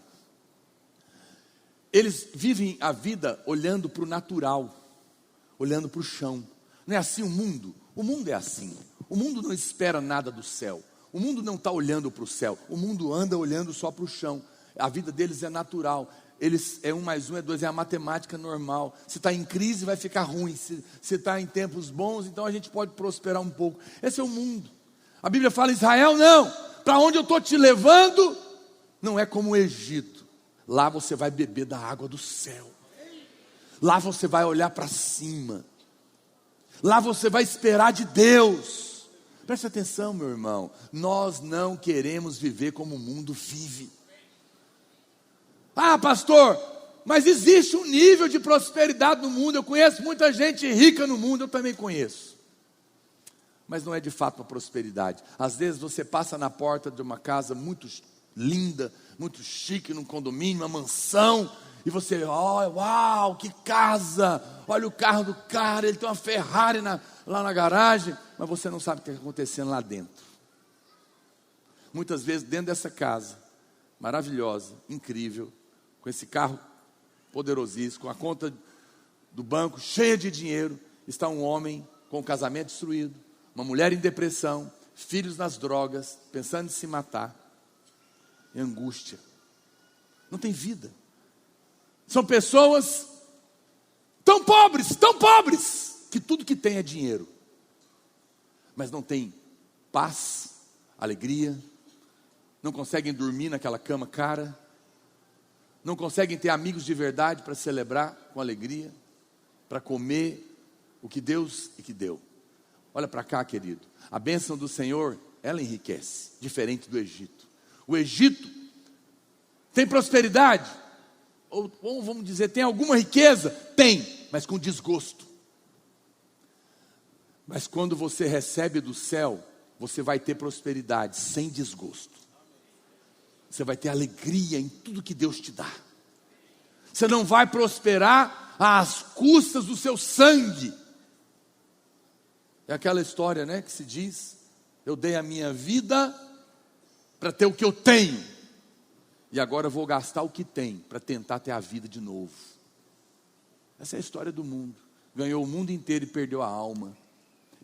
Eles vivem a vida olhando para o natural, olhando para o chão. Não é assim o mundo? O mundo é assim. O mundo não espera nada do céu. O mundo não está olhando para o céu. O mundo anda olhando só para o chão. A vida deles é natural. Eles é 1 mais 1 é 2, é a matemática normal. Se está em crise, vai ficar ruim. Se está em tempos bons, então a gente pode prosperar um pouco. Esse é o mundo. A Bíblia fala, Israel, não. Para onde eu estou te levando, não é como o Egito. Lá você vai beber da água do céu. Lá você vai olhar para cima. Lá você vai esperar de Deus. Preste atenção, meu irmão. Nós não queremos viver como o mundo vive. Ah, pastor, mas existe um nível de prosperidade no mundo. Eu conheço muita gente rica no mundo, eu também conheço. Mas não é de fato uma prosperidade. Às vezes você passa na porta de uma casa muito linda, muito chique, num condomínio, uma mansão, e você, uau, que casa, olha o carro do cara, ele tem uma Ferrari lá na garagem, mas você não sabe o que está acontecendo lá dentro. Muitas vezes dentro dessa casa, maravilhosa, incrível, com esse carro poderosíssimo, com a conta do banco cheia de dinheiro, está um homem com o casamento destruído, uma mulher em depressão, filhos nas drogas, pensando em se matar, em angústia. Não tem vida. São pessoas tão pobres, que tudo que tem é dinheiro, mas não tem paz, alegria, não conseguem dormir naquela cama cara, não conseguem ter amigos de verdade para celebrar com alegria, para comer o que Deus e que deu. Olha para cá, querido, a bênção do Senhor, ela enriquece, diferente do Egito. O Egito tem prosperidade, ou vamos dizer, tem alguma riqueza? Tem, mas com desgosto. Mas quando você recebe do céu, você vai ter prosperidade sem desgosto. Você vai ter alegria em tudo que Deus te dá. Você não vai prosperar às custas do seu sangue. É aquela história, né, que se diz, eu dei a minha vida para ter o que eu tenho, e agora eu vou gastar o que tem para tentar ter a vida de novo. Essa é a história do mundo. Ganhou o mundo inteiro e perdeu a alma.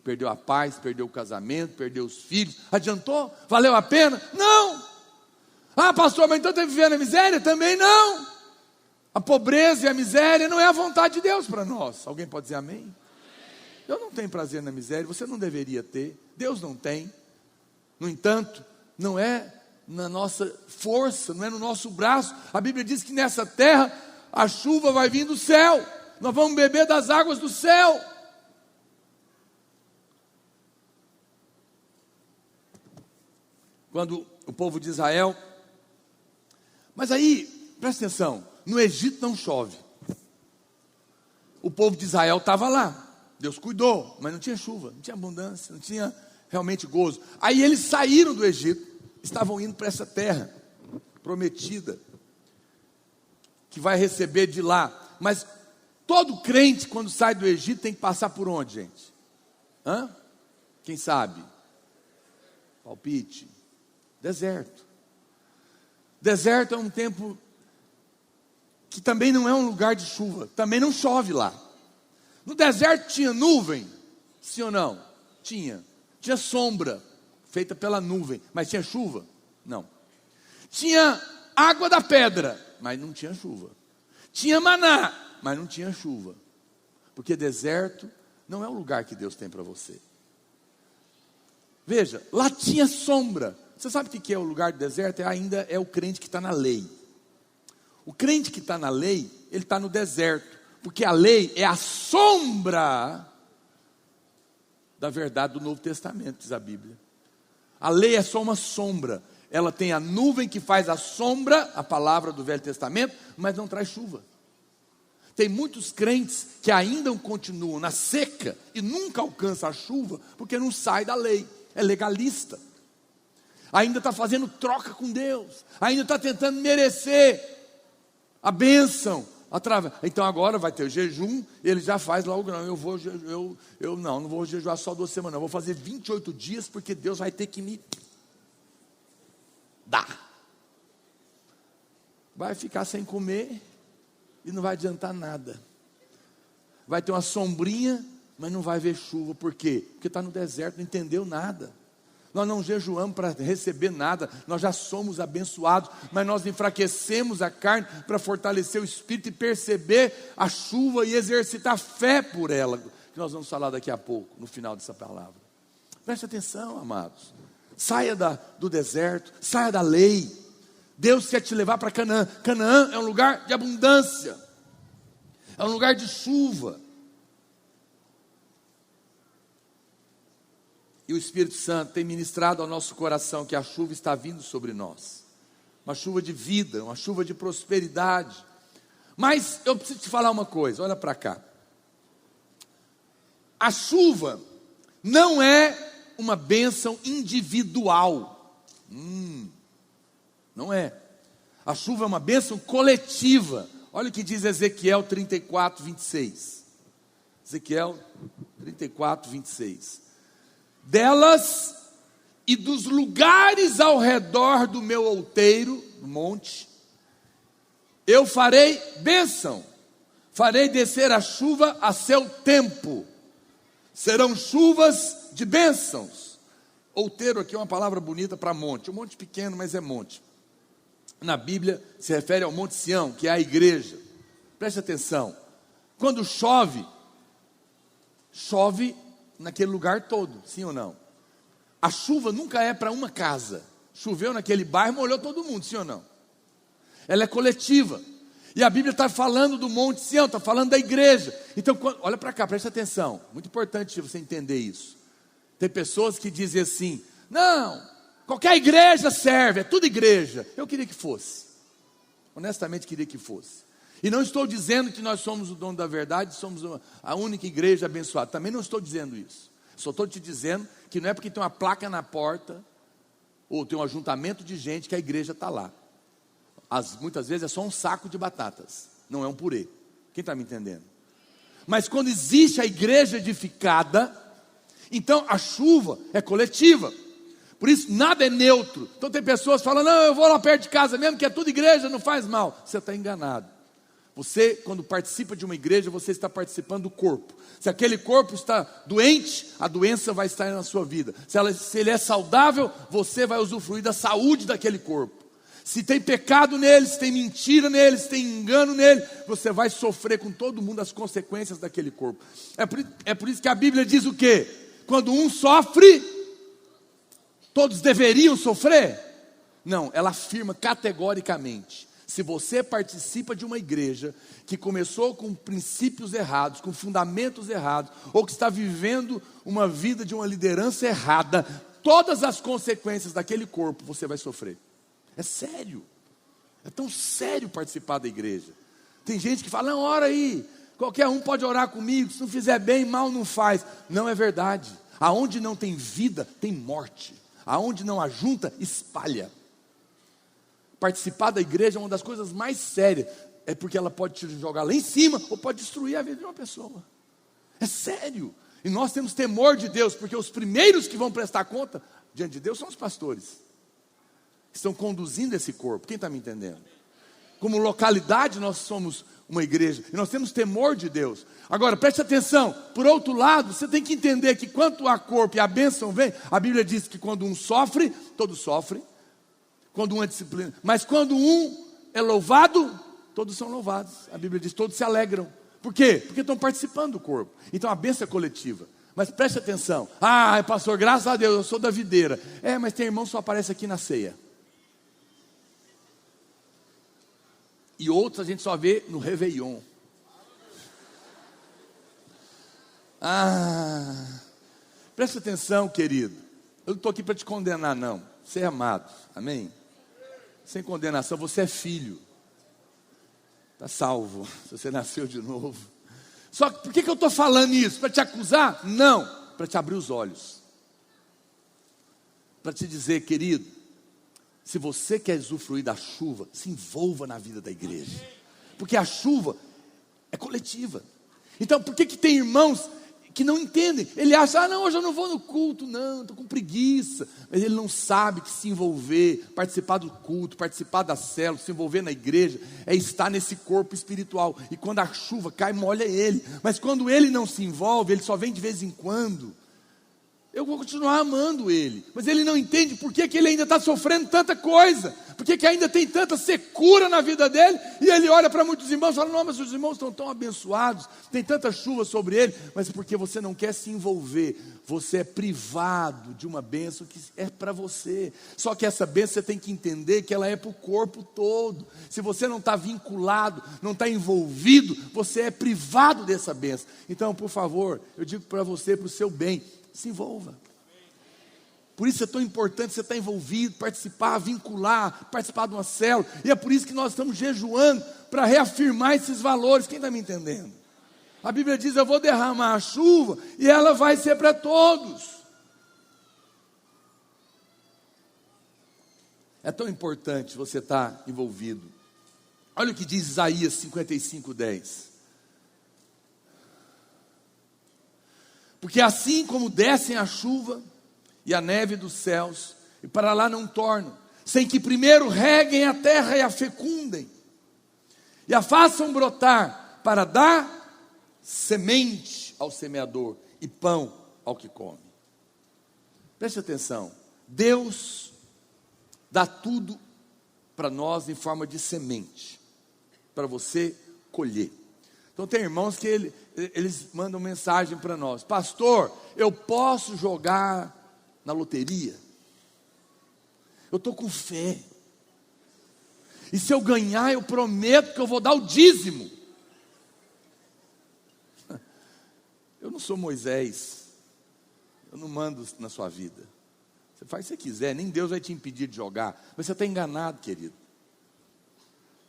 Perdeu a paz, perdeu o casamento, perdeu os filhos. Adiantou? Valeu a pena? Não! Ah, pastor, mas então tem que viver na miséria? Também não! A pobreza e a miséria não é a vontade de Deus para nós. Alguém pode dizer amém? Eu não tenho prazer na miséria, você não deveria ter. Deus não tem. No entanto, não é na nossa força, não é no nosso braço. A Bíblia diz que nessa terra a chuva vai vir do céu. Nós vamos beber das águas do céu. Quando o povo de Israel... Mas aí, presta atenção, no Egito não chove. O povo de Israel estava lá. Deus cuidou, mas não tinha chuva, não tinha abundância, não tinha realmente gozo. Aí eles saíram do Egito, estavam indo para essa terra prometida, que vai receber de lá. Mas todo crente, quando sai do Egito, tem que passar por onde, gente? Quem sabe? Palpite. Deserto. Deserto é um tempo que também não é um lugar de chuva, também não chove lá. No deserto tinha nuvem, sim ou não? Tinha sombra, feita pela nuvem, mas tinha chuva? Não. Tinha água da pedra, mas não tinha chuva. Tinha maná, mas não tinha chuva. Porque deserto não é o lugar que Deus tem para você. Veja, lá tinha sombra. Você sabe o que é o lugar do deserto? Ainda é o crente que está na lei. O crente que está na lei, ele está no deserto. Porque a lei é a sombra da verdade do Novo Testamento, diz a Bíblia. A lei é só uma sombra. Ela tem a nuvem que faz a sombra, a palavra do Velho Testamento, mas não traz chuva. Tem muitos crentes que ainda continuam na seca e nunca alcançam a chuva, porque não sai da lei, é legalista. Ainda está fazendo troca com Deus, ainda está tentando merecer a bênção. Então agora vai ter o jejum, ele já faz logo, não, não vou jejuar só 2 semanas, eu vou fazer 28 dias, porque Deus vai ter que me dar. Vai ficar sem comer e não vai adiantar nada. Vai ter uma sombrinha, mas não vai ver chuva. Por quê? Porque está no deserto, não entendeu nada. Nós não jejuamos para receber nada, nós já somos abençoados, mas nós enfraquecemos a carne para fortalecer o espírito e perceber a chuva e exercitar fé por ela, que nós vamos falar daqui a pouco, no final dessa palavra. Preste atenção, amados. Saia do deserto, saia da lei. Deus quer te levar para Canaã. Canaã é um lugar de abundância, é um lugar de chuva. E o Espírito Santo tem ministrado ao nosso coração que a chuva está vindo sobre nós. Uma chuva de vida, uma chuva de prosperidade. Mas eu preciso te falar uma coisa, olha para cá. A chuva não é uma bênção individual. Não é. A chuva é uma bênção coletiva. Olha o que diz Ezequiel 34, 26. Ezequiel 34, 26. Delas e dos lugares ao redor do meu outeiro, no monte, eu farei bênção, farei descer a chuva a seu tempo, serão chuvas de bênçãos. Outeiro aqui é uma palavra bonita para monte, um monte pequeno, mas é monte. Na Bíblia se refere ao Monte Sião, que é a igreja. Preste atenção, quando chove naquele lugar todo, sim ou não? A chuva nunca é para uma casa. Choveu naquele bairro, molhou todo mundo, sim ou não? Ela é coletiva. E a Bíblia está falando do Monte Sião, está falando da igreja. Então, olha para cá, preste atenção. Muito importante você entender isso. Tem pessoas que dizem assim: não, qualquer igreja serve, é tudo igreja. Eu queria que fosse. Honestamente queria que fosse. E não estou dizendo que nós somos o dono da verdade, somos a única igreja abençoada. Também não estou dizendo isso. Só estou te dizendo que não é porque tem uma placa na porta, ou tem um ajuntamento de gente, que a igreja está lá. Muitas vezes é só um saco de batatas, não é um purê. Quem está me entendendo? Mas quando existe a igreja edificada, então a chuva é coletiva. Por isso nada é neutro. Então tem pessoas falando: não, eu vou lá perto de casa mesmo, que é tudo igreja, não faz mal. Você está enganado. Você, quando participa de uma igreja, você está participando do corpo. Se aquele corpo está doente, a doença vai estar na sua vida. Se ele é saudável, você vai usufruir da saúde daquele corpo. Se tem pecado nele, se tem mentira nele, se tem engano nele, você vai sofrer com todo mundo as consequências daquele corpo. É por isso que a Bíblia diz o quê? Quando um sofre, todos deveriam sofrer? Não, ela afirma categoricamente: se você participa de uma igreja que começou com princípios errados, com fundamentos errados, ou que está vivendo uma vida de uma liderança errada, todas as consequências daquele corpo você vai sofrer. É sério. É tão sério participar da igreja. Tem gente que fala: não, ora aí, qualquer um pode orar comigo, se não fizer bem, mal não faz. Não é verdade. Aonde não tem vida, tem morte. Aonde não ajunta, espalha. Participar da igreja é uma das coisas mais sérias. É porque ela pode te jogar lá em cima, ou pode destruir a vida de uma pessoa. É sério. E nós temos temor de Deus, porque os primeiros que vão prestar conta diante de Deus são os pastores, que estão conduzindo esse corpo. Quem está me entendendo? como localidade, nós somos uma igreja, e nós temos temor de Deus. Agora, preste atenção, por outro lado, você tem que entender que quanto a corpo e a bênção vem, a Bíblia diz que quando um sofre, todos sofrem, quando um é disciplinado, mas quando um é louvado, todos são louvados. A Bíblia diz, todos se alegram. Por quê? Porque estão participando do corpo. Então a bênção é coletiva. Mas preste atenção, pastor, graças a Deus, eu sou da videira. Mas tem irmão que só aparece aqui na ceia. E outros a gente só vê no Réveillon. Presta atenção, querido. Eu não estou aqui para te condenar, não. Você é amado, amém? Sem condenação, você é filho. Está salvo, se você nasceu de novo. Só que por que eu estou falando isso? Para te acusar? Não, para te abrir os olhos. Para te dizer, querido, se você quer usufruir da chuva, se envolva na vida da igreja. Porque a chuva é coletiva. Então, por que tem irmãos que não entendem? Ele acha, não, hoje eu não vou no culto, não, estou com preguiça. Mas ele não sabe que se envolver, participar do culto, participar da célula, se envolver na igreja, é estar nesse corpo espiritual. E quando a chuva cai, molha ele. Mas quando ele não se envolve, ele só vem de vez em quando. Eu vou continuar amando ele, mas ele não entende por que ele ainda está sofrendo tanta coisa, por que ainda tem tanta secura na vida dele, e ele olha para muitos irmãos e fala, não, mas os irmãos estão tão abençoados, tem tanta chuva sobre ele, mas porque você não quer se envolver, você é privado de uma bênção que é para você. Só que essa bênção você tem que entender que ela é para o corpo todo. Se você não está vinculado, não está envolvido, você é privado dessa bênção. Então, por favor, eu digo para você, para o seu bem, se envolva. Por isso é tão importante você estar envolvido, participar, vincular, participar de uma célula. E é por isso que nós estamos jejuando, para reafirmar esses valores. Quem está me entendendo? A Bíblia diz, eu vou derramar a chuva, e ela vai ser para todos. É tão importante você estar envolvido. Olha o que diz Isaías 55:10. Porque assim como descem a chuva e a neve dos céus, e para lá não tornam, sem que primeiro reguem a terra e a fecundem, e a façam brotar, para dar semente ao semeador e pão ao que come. Preste atenção, Deus dá tudo para nós em forma de semente, para você colher. Então tem irmãos que eles mandam mensagem para nós, pastor, eu posso jogar na loteria? Eu estou com fé, e se eu ganhar, eu prometo que eu vou dar o dízimo. Eu não sou Moisés, eu não mando na sua vida. Você faz o que você quiser, nem Deus vai te impedir de jogar, mas você está enganado, querido.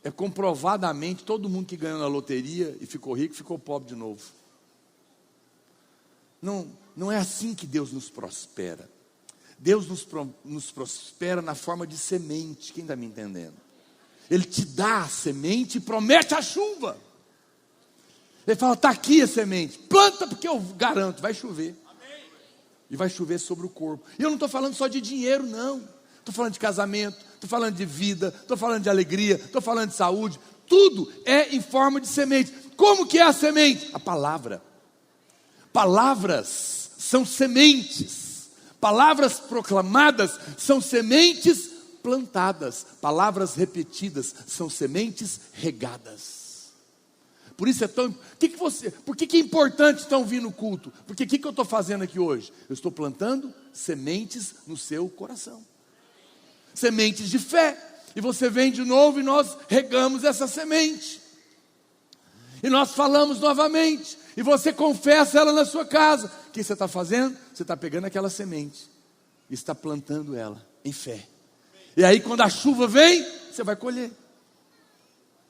É comprovadamente, todo mundo que ganhou na loteria e ficou rico, ficou pobre de novo. Não é assim que Deus nos prospera. Deus nos prospera na forma de semente. Quem está me entendendo? Ele te dá a semente e promete a chuva. Ele fala, está aqui a semente, planta, porque eu garanto, vai chover. E vai chover sobre o corpo. E eu não estou falando só de dinheiro, não. Estou falando de casamento, estou falando de vida, estou falando de alegria, estou falando de saúde. Tudo é em forma de semente. Como que é a semente? A palavra. Palavras são sementes. Palavras proclamadas são sementes plantadas. Palavras repetidas são sementes regadas. Por isso é tão... Por que é importante então vir no culto? Porque o que eu estou fazendo aqui hoje? Eu estou plantando sementes no seu coração. Sementes de fé. E você vem de novo e nós regamos essa semente. E nós falamos novamente. E você confessa ela na sua casa. O que você está fazendo? Você está pegando aquela semente e está plantando ela em fé. E aí quando a chuva vem, você vai colher.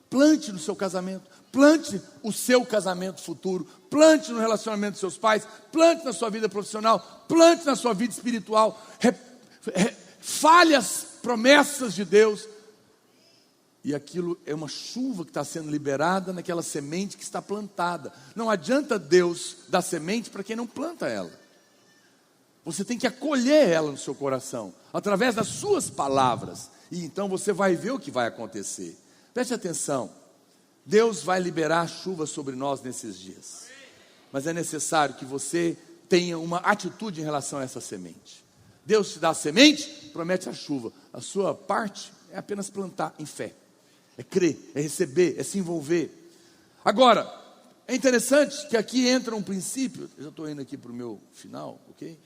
Plante no seu casamento. Plante o seu casamento futuro. Plante no relacionamento dos seus pais. Plante na sua vida profissional. Plante na sua vida espiritual. Fale as promessas de Deus. E aquilo é uma chuva que está sendo liberada naquela semente que está plantada. Não adianta Deus dar semente para quem não planta ela. Você tem que acolher ela no seu coração, através das suas palavras. E então você vai ver o que vai acontecer. Preste atenção, Deus vai liberar chuva sobre nós nesses dias, mas é necessário que você tenha uma atitude em relação a essa semente. Deus te dá a semente, promete a chuva. A sua parte é apenas plantar em fé, é crer, é receber, é se envolver. Agora, é interessante que aqui entra um princípio. Eu já estou indo aqui para o meu final, ok?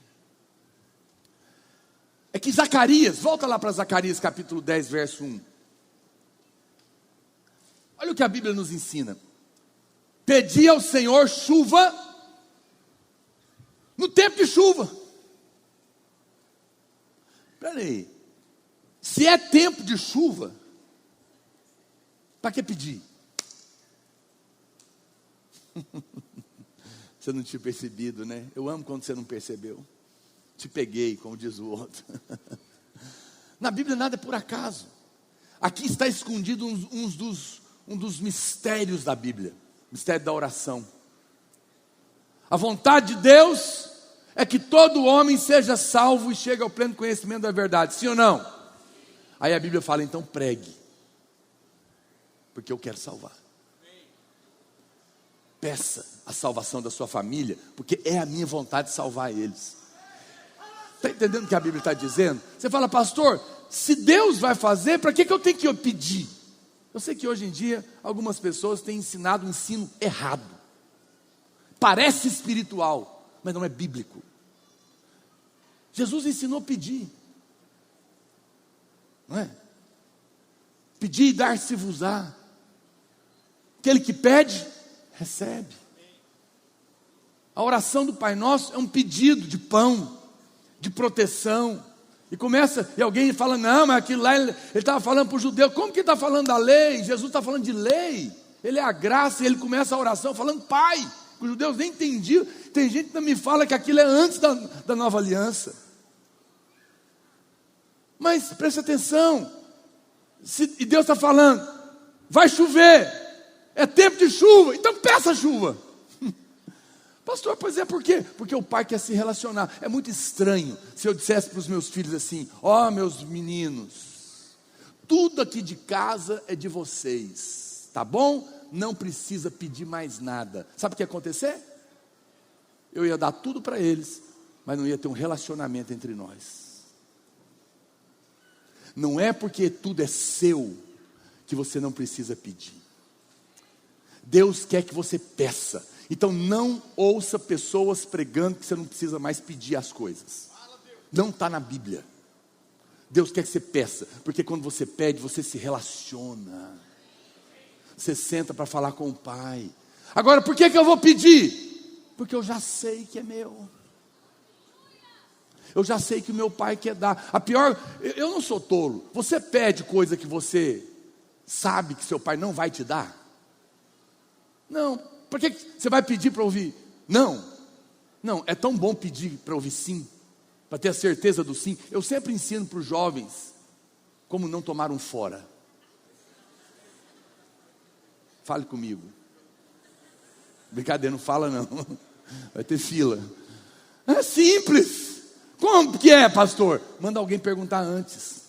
É que Zacarias, volta lá para Zacarias capítulo 10, verso 1. Olha o que a Bíblia nos ensina. Pedi ao Senhor chuva no tempo de chuva. Espera aí. Se é tempo de chuva, para que pedir? Você não tinha percebido, né? Eu amo quando você não percebeu. Te peguei, como diz o outro. Na Bíblia nada é por acaso. Aqui está escondido um dos mistérios da Bíblia. Mistério da oração. A vontade de Deus é que todo homem seja salvo e chegue ao pleno conhecimento da verdade. Sim ou não? Aí a Bíblia fala, então pregue. Porque eu quero salvar. Peça a salvação da sua família, porque é a minha vontade de salvar eles. Está entendendo o que a Bíblia está dizendo? Você fala, pastor, se Deus vai fazer, para que eu tenho que pedir? Eu sei que hoje em dia, algumas pessoas têm ensinado um ensino errado. Parece espiritual, mas não é bíblico. Jesus ensinou a pedir. Não é? Pedir e dar-se-vos-á. Aquele que pede, recebe. A oração do Pai Nosso é um pedido de pão, de proteção. E alguém fala, não, mas aquilo lá, ele estava falando para o judeu. Como que ele está falando da lei? Jesus está falando de lei. Ele é a graça, e ele começa a oração falando Pai. Os judeus nem entendiam. Tem gente que me fala que aquilo é antes da nova aliança. Mas preste atenção. E Deus está falando, vai chover, é tempo de chuva, então peça chuva. Pastor, pois é, por quê? Porque o pai quer se relacionar. É muito estranho se eu dissesse para os meus filhos assim, ó meus meninos, tudo aqui de casa é de vocês, tá bom? Não precisa pedir mais nada. Sabe o que ia acontecer? Eu ia dar tudo para eles, mas não ia ter um relacionamento entre nós. Não é porque tudo é seu que você não precisa pedir. Deus quer que você peça. Então não ouça pessoas pregando que você não precisa mais pedir as coisas. Não está na Bíblia. Deus quer que você peça, porque quando você pede, você se relaciona. Você senta para falar com o Pai. Agora, por que eu vou pedir? Porque eu já sei que é meu. Eu já sei que o meu Pai quer dar. Eu não sou tolo. Você pede coisa que você sabe que seu Pai não vai te dar? Não. Por que você vai pedir para ouvir? Não, é tão bom pedir para ouvir sim, para ter a certeza do sim. Eu sempre ensino para os jovens como não tomar um fora. Fale comigo. Brincadeira, não fala não. Vai ter fila. É simples. Como que é, pastor? Manda alguém perguntar antes.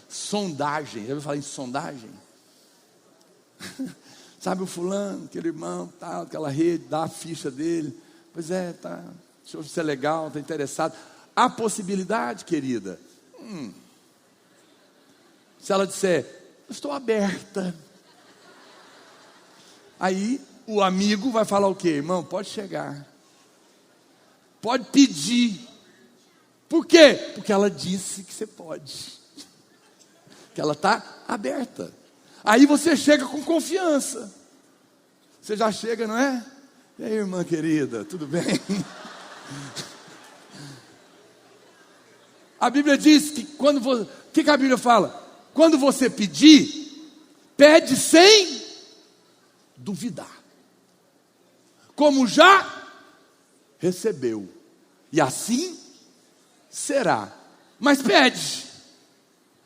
Sondagem. Já ouviu falar em sondagem? Sabe o fulano, aquele irmão, tal, aquela rede, dá a ficha dele. Pois é, tá. Deixa eu ver se é legal, está interessado. Há possibilidade, querida. Se ela disser, eu estou aberta. Aí o amigo vai falar o quê? Irmão, pode chegar. Pode pedir. Por quê? Porque ela disse que você pode. Que ela está aberta. Aí você chega com confiança. Você já chega, não é? E aí, irmã querida, tudo bem? A Bíblia diz que o que a Bíblia fala? Quando você pedir, pede sem duvidar. Como já recebeu. E assim será. Mas pede.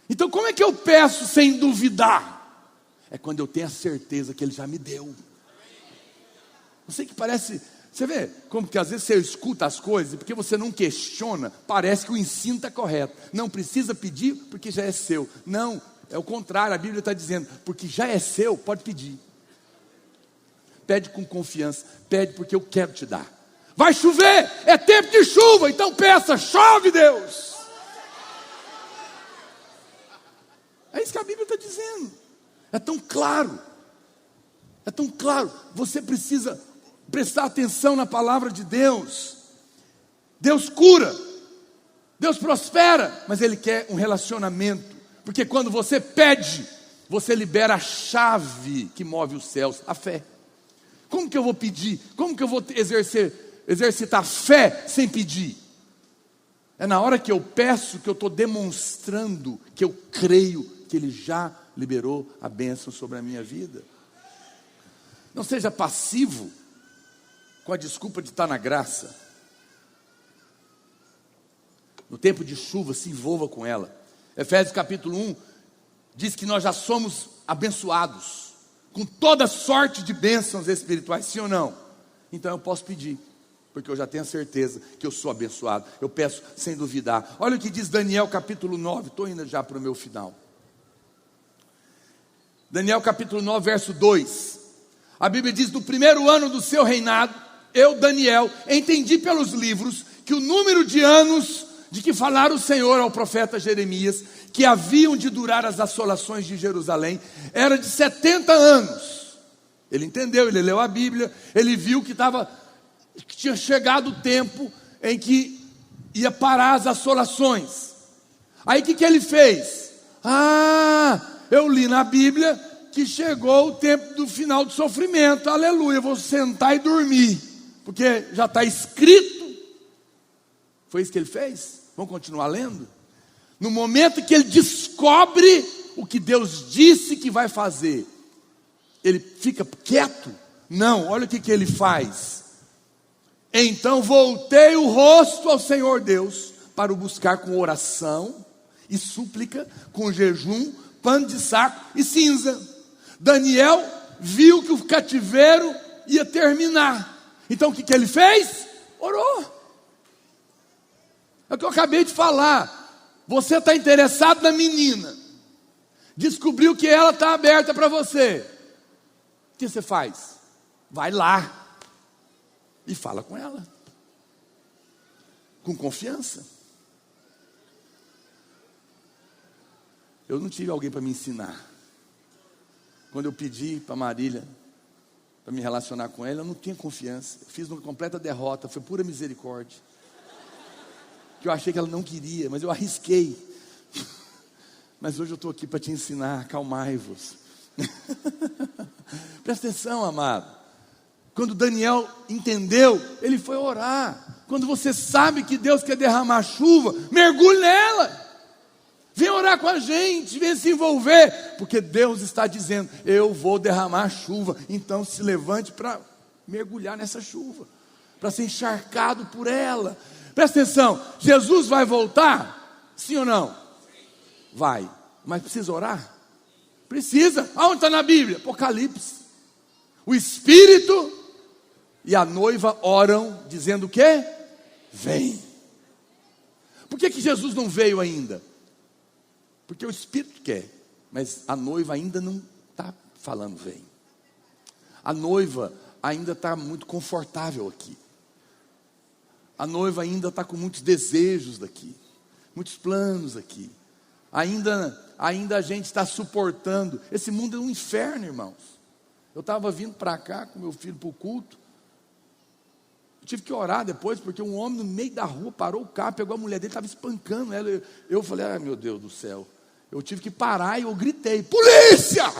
Então como é que eu peço sem duvidar? É quando eu tenho a certeza que Ele já me deu. Eu sei que parece Você vê como que às vezes você escuta as coisas, e porque você não questiona, parece que o ensino está correto. Não precisa pedir porque já é seu. Não, é o contrário, a Bíblia está dizendo, porque já é seu, pode pedir. Pede com confiança, pede porque eu quero te dar. Vai chover, é tempo de chuva, então peça, chove Deus. É isso que a Bíblia está dizendo. É tão claro. É tão claro. Você precisa prestar atenção na palavra de Deus. Deus cura, Deus prospera, mas Ele quer um relacionamento. Porque quando você pede, você libera a chave que move os céus, a fé. Como que eu vou pedir? Como que eu vou exercitar fé sem pedir? É na hora que eu peço que eu estou demonstrando que eu creio que Ele já liberou a bênção sobre a minha vida. Não seja passivo com a desculpa de estar na graça. No tempo de chuva, se envolva com ela. Efésios capítulo 1 diz que nós já somos abençoados com toda sorte de bênçãos espirituais, sim ou não? Então eu posso pedir, porque eu já tenho a certeza que eu sou abençoado. Eu peço sem duvidar. Olha o que diz Daniel capítulo 9, estou indo já para o meu final. Daniel capítulo 9, verso 2. A Bíblia diz, no primeiro ano do seu reinado, eu, Daniel, entendi pelos livros que o número de anos de que falara o Senhor ao profeta Jeremias, que haviam de durar as assolações de Jerusalém, era de 70 anos. Ele entendeu, ele leu a Bíblia, ele viu que tinha chegado o tempo em que ia parar as assolações. Aí o que ele fez? Eu li na Bíblia que chegou o tempo do final do sofrimento, aleluia, eu vou sentar e dormir, porque já está escrito. Foi isso que ele fez? Vamos continuar lendo? No momento que ele descobre o que Deus disse que vai fazer, ele fica quieto? Não, olha o que ele faz. Então voltei o rosto ao Senhor Deus, para o buscar com oração e súplica, com jejum, pano de saco e cinza. Daniel viu que o cativeiro ia terminar. Então o que ele fez? Orou. É o que eu acabei de falar. Você está interessado na menina, descobriu que ela está aberta para você. O que você faz? Vai lá e fala com ela, com confiança. Eu não tive alguém para me ensinar. Quando eu pedi para Marília para me relacionar com ela, eu não tinha confiança. Eu fiz uma completa derrota, foi pura misericórdia. Que eu achei que ela não queria, mas eu arrisquei. Mas hoje eu estou aqui para te ensinar, acalmai-vos. Presta atenção, amado. Quando Daniel entendeu, ele foi orar. Quando você sabe que Deus quer derramar chuva, mergulhe nela. Vem orar com a gente, vem se envolver, porque Deus está dizendo, eu vou derramar chuva. Então se levante para mergulhar nessa chuva, para ser encharcado por ela. Presta atenção, Jesus vai voltar? Sim ou não? Vai, mas precisa orar? Precisa. Aonde está na Bíblia? Apocalipse. O Espírito e a noiva oram, dizendo o quê? Vem. Por que Jesus não veio ainda? Porque o Espírito quer, mas a noiva ainda não está falando vem. A noiva ainda está muito confortável aqui. A noiva ainda está com muitos desejos daqui, muitos planos aqui. Ainda a gente está suportando. Esse mundo é um inferno, irmãos. Eu estava vindo para cá com meu filho para o culto. Eu tive que orar depois, porque um homem no meio da rua parou o carro, pegou a mulher dele, estava espancando ela. Eu falei, ai meu Deus do céu. Eu tive que parar e eu gritei, polícia!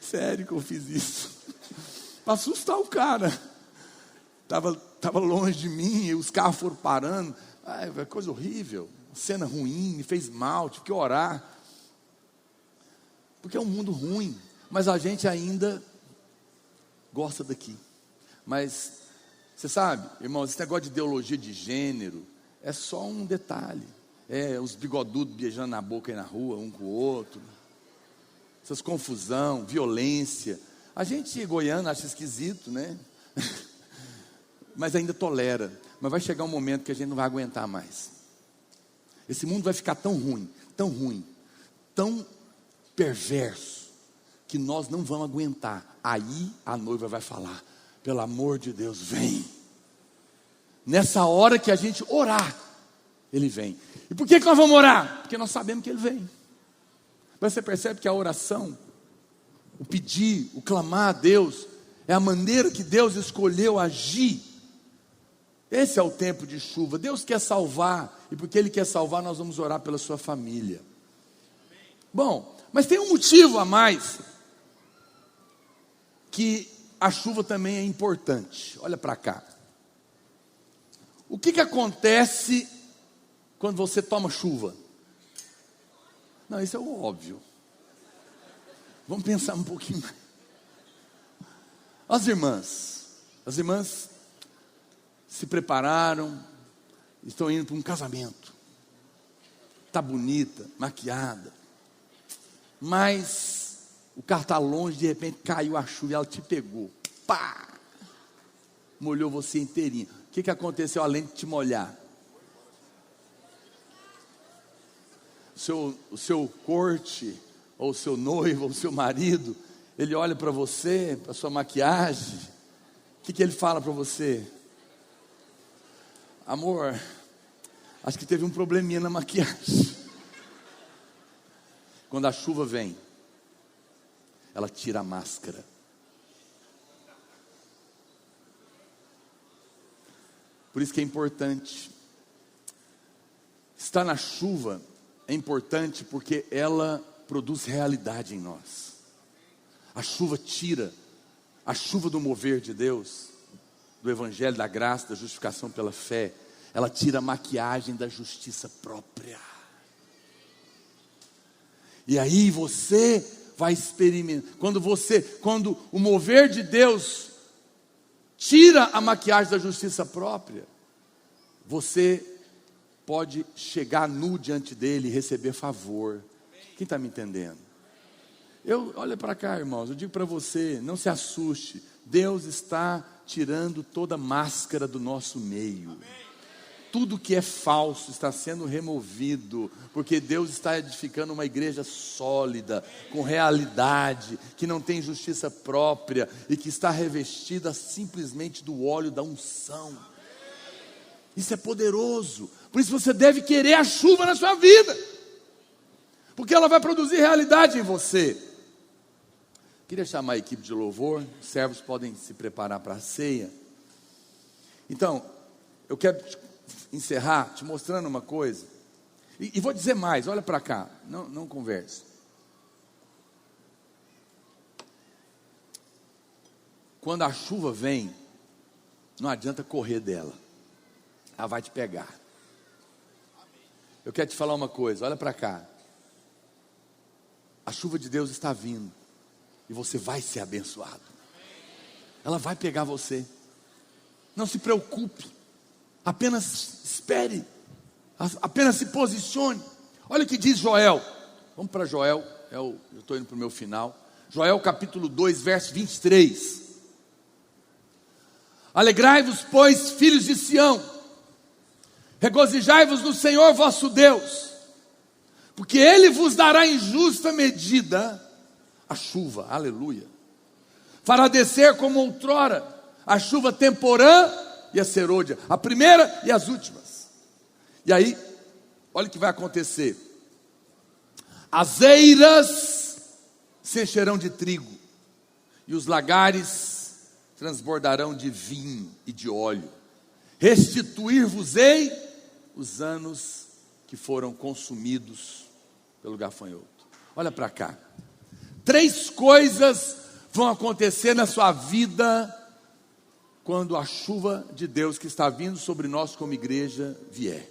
Sério que eu fiz isso. Para assustar o cara. Estava longe de mim, e os carros foram parando. Ai, coisa horrível, cena ruim, me fez mal, tive que orar. Porque é um mundo ruim, mas a gente ainda gosta daqui. Mas, você sabe, irmãos, esse negócio de ideologia de gênero é só um detalhe. É os bigodudos beijando na boca e na rua, um com o outro. Essas confusão, violência. A gente goiano acha esquisito, né? Mas ainda tolera. Mas vai chegar um momento que a gente não vai aguentar mais. Esse mundo vai ficar tão ruim, tão perverso, que nós não vamos aguentar. Aí a noiva vai falar: pelo amor de Deus, vem. Nessa hora que a gente orar, Ele vem. E por que nós vamos orar? Porque nós sabemos que Ele vem. Mas você percebe que a oração, o pedir, o clamar a Deus, é a maneira que Deus escolheu agir. Esse é o tempo de chuva. Deus quer salvar, e porque Ele quer salvar, nós vamos orar pela sua família. Bom, mas tem um motivo a mais, que a chuva também é importante. Olha para cá. O que acontece quando você toma chuva? Não, isso é o óbvio. Vamos pensar um pouquinho mais. As irmãs se prepararam, estão indo para um casamento. Está bonita, maquiada. Mas o carro está longe, de repente caiu a chuva e ela te pegou. Pá! Molhou você inteirinho. O que aconteceu além de te molhar? O seu corte, ou o seu noivo, ou o seu marido, ele olha para você, para a sua maquiagem. O que ele fala para você? Amor, acho que teve um probleminha na maquiagem. Quando a chuva vem, ela tira a máscara. Por isso que é importante. Estar na chuva é importante porque ela produz realidade em nós. A chuva tira, a chuva do mover de Deus, do evangelho, da graça, da justificação pela fé, ela tira a maquiagem da justiça própria. E aí você vai experimentar. Quando o mover de Deus tira a maquiagem da justiça própria, você pode chegar nu diante dele e receber favor. Quem está me entendendo? Olha para cá, irmãos, eu digo para você, não se assuste. Deus está tirando toda máscara do nosso meio. Tudo que é falso está sendo removido, porque Deus está edificando uma igreja sólida, com realidade, que não tem justiça própria e que está revestida simplesmente do óleo da unção. Isso é poderoso. Por isso você deve querer a chuva na sua vida, porque ela vai produzir realidade em você. Queria chamar a equipe de louvor. Os servos podem se preparar para a ceia. Então, eu quero encerrar te mostrando uma coisa, e vou dizer mais. Olha para cá, não converse. Quando a chuva vem, não adianta correr dela, ela vai te pegar. Eu quero te falar uma coisa, olha para cá. A chuva de Deus está vindo, e você vai ser abençoado. Ela vai pegar você. Não se preocupe, apenas espere, apenas se posicione. Olha o que diz Joel. Vamos para Joel, eu estou indo para o meu final. Joel capítulo 2, verso 23. Alegrai-vos, pois, filhos de Sião, regozijai-vos no Senhor vosso Deus, porque Ele vos dará em justa medida a chuva, aleluia. Fará descer como outrora a chuva temporã e a serôdia, a primeira e as últimas. E aí, olha o que vai acontecer. As eiras se encherão de trigo, e os lagares transbordarão de vinho e de óleo. Restituir-vos-ei os anos que foram consumidos pelo gafanhoto. Olha para cá. 3 coisas vão acontecer na sua vida quando a chuva de Deus que está vindo sobre nós como igreja vier.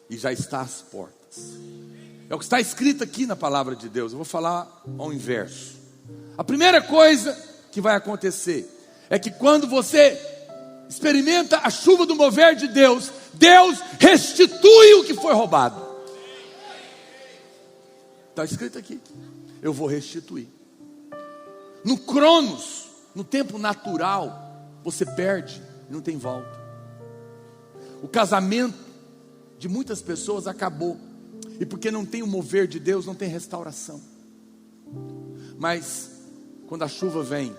E já está às portas. É o que está escrito aqui na palavra de Deus. Eu vou falar ao inverso. A primeira coisa que vai acontecer é que quando você experimenta a chuva do mover de Deus, Deus restitui o que foi roubado. Está escrito aqui. Eu vou restituir. No cronos, no tempo natural, você perde e não tem volta. O casamento de muitas pessoas acabou, e porque não tem o mover de Deus, não tem restauração. Mas quando a chuva vem,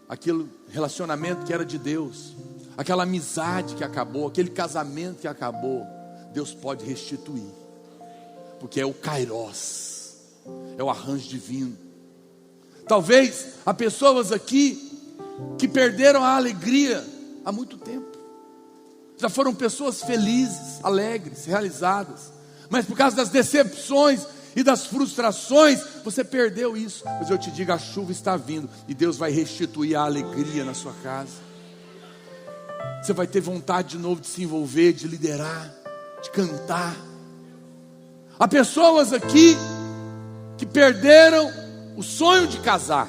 aquele relacionamento que era de Deus, aquela amizade que acabou, aquele casamento que acabou, Deus pode restituir, porque é o Kairos, é o arranjo divino. Talvez há pessoas aqui que perderam a alegria há muito tempo. Já foram pessoas felizes, alegres, realizadas, mas por causa das decepções e das frustrações, você perdeu isso. Mas eu te digo, a chuva está vindo e Deus vai restituir a alegria na sua casa. Você vai ter vontade de novo de se envolver, de liderar, de cantar. Há pessoas aqui que perderam o sonho de casar,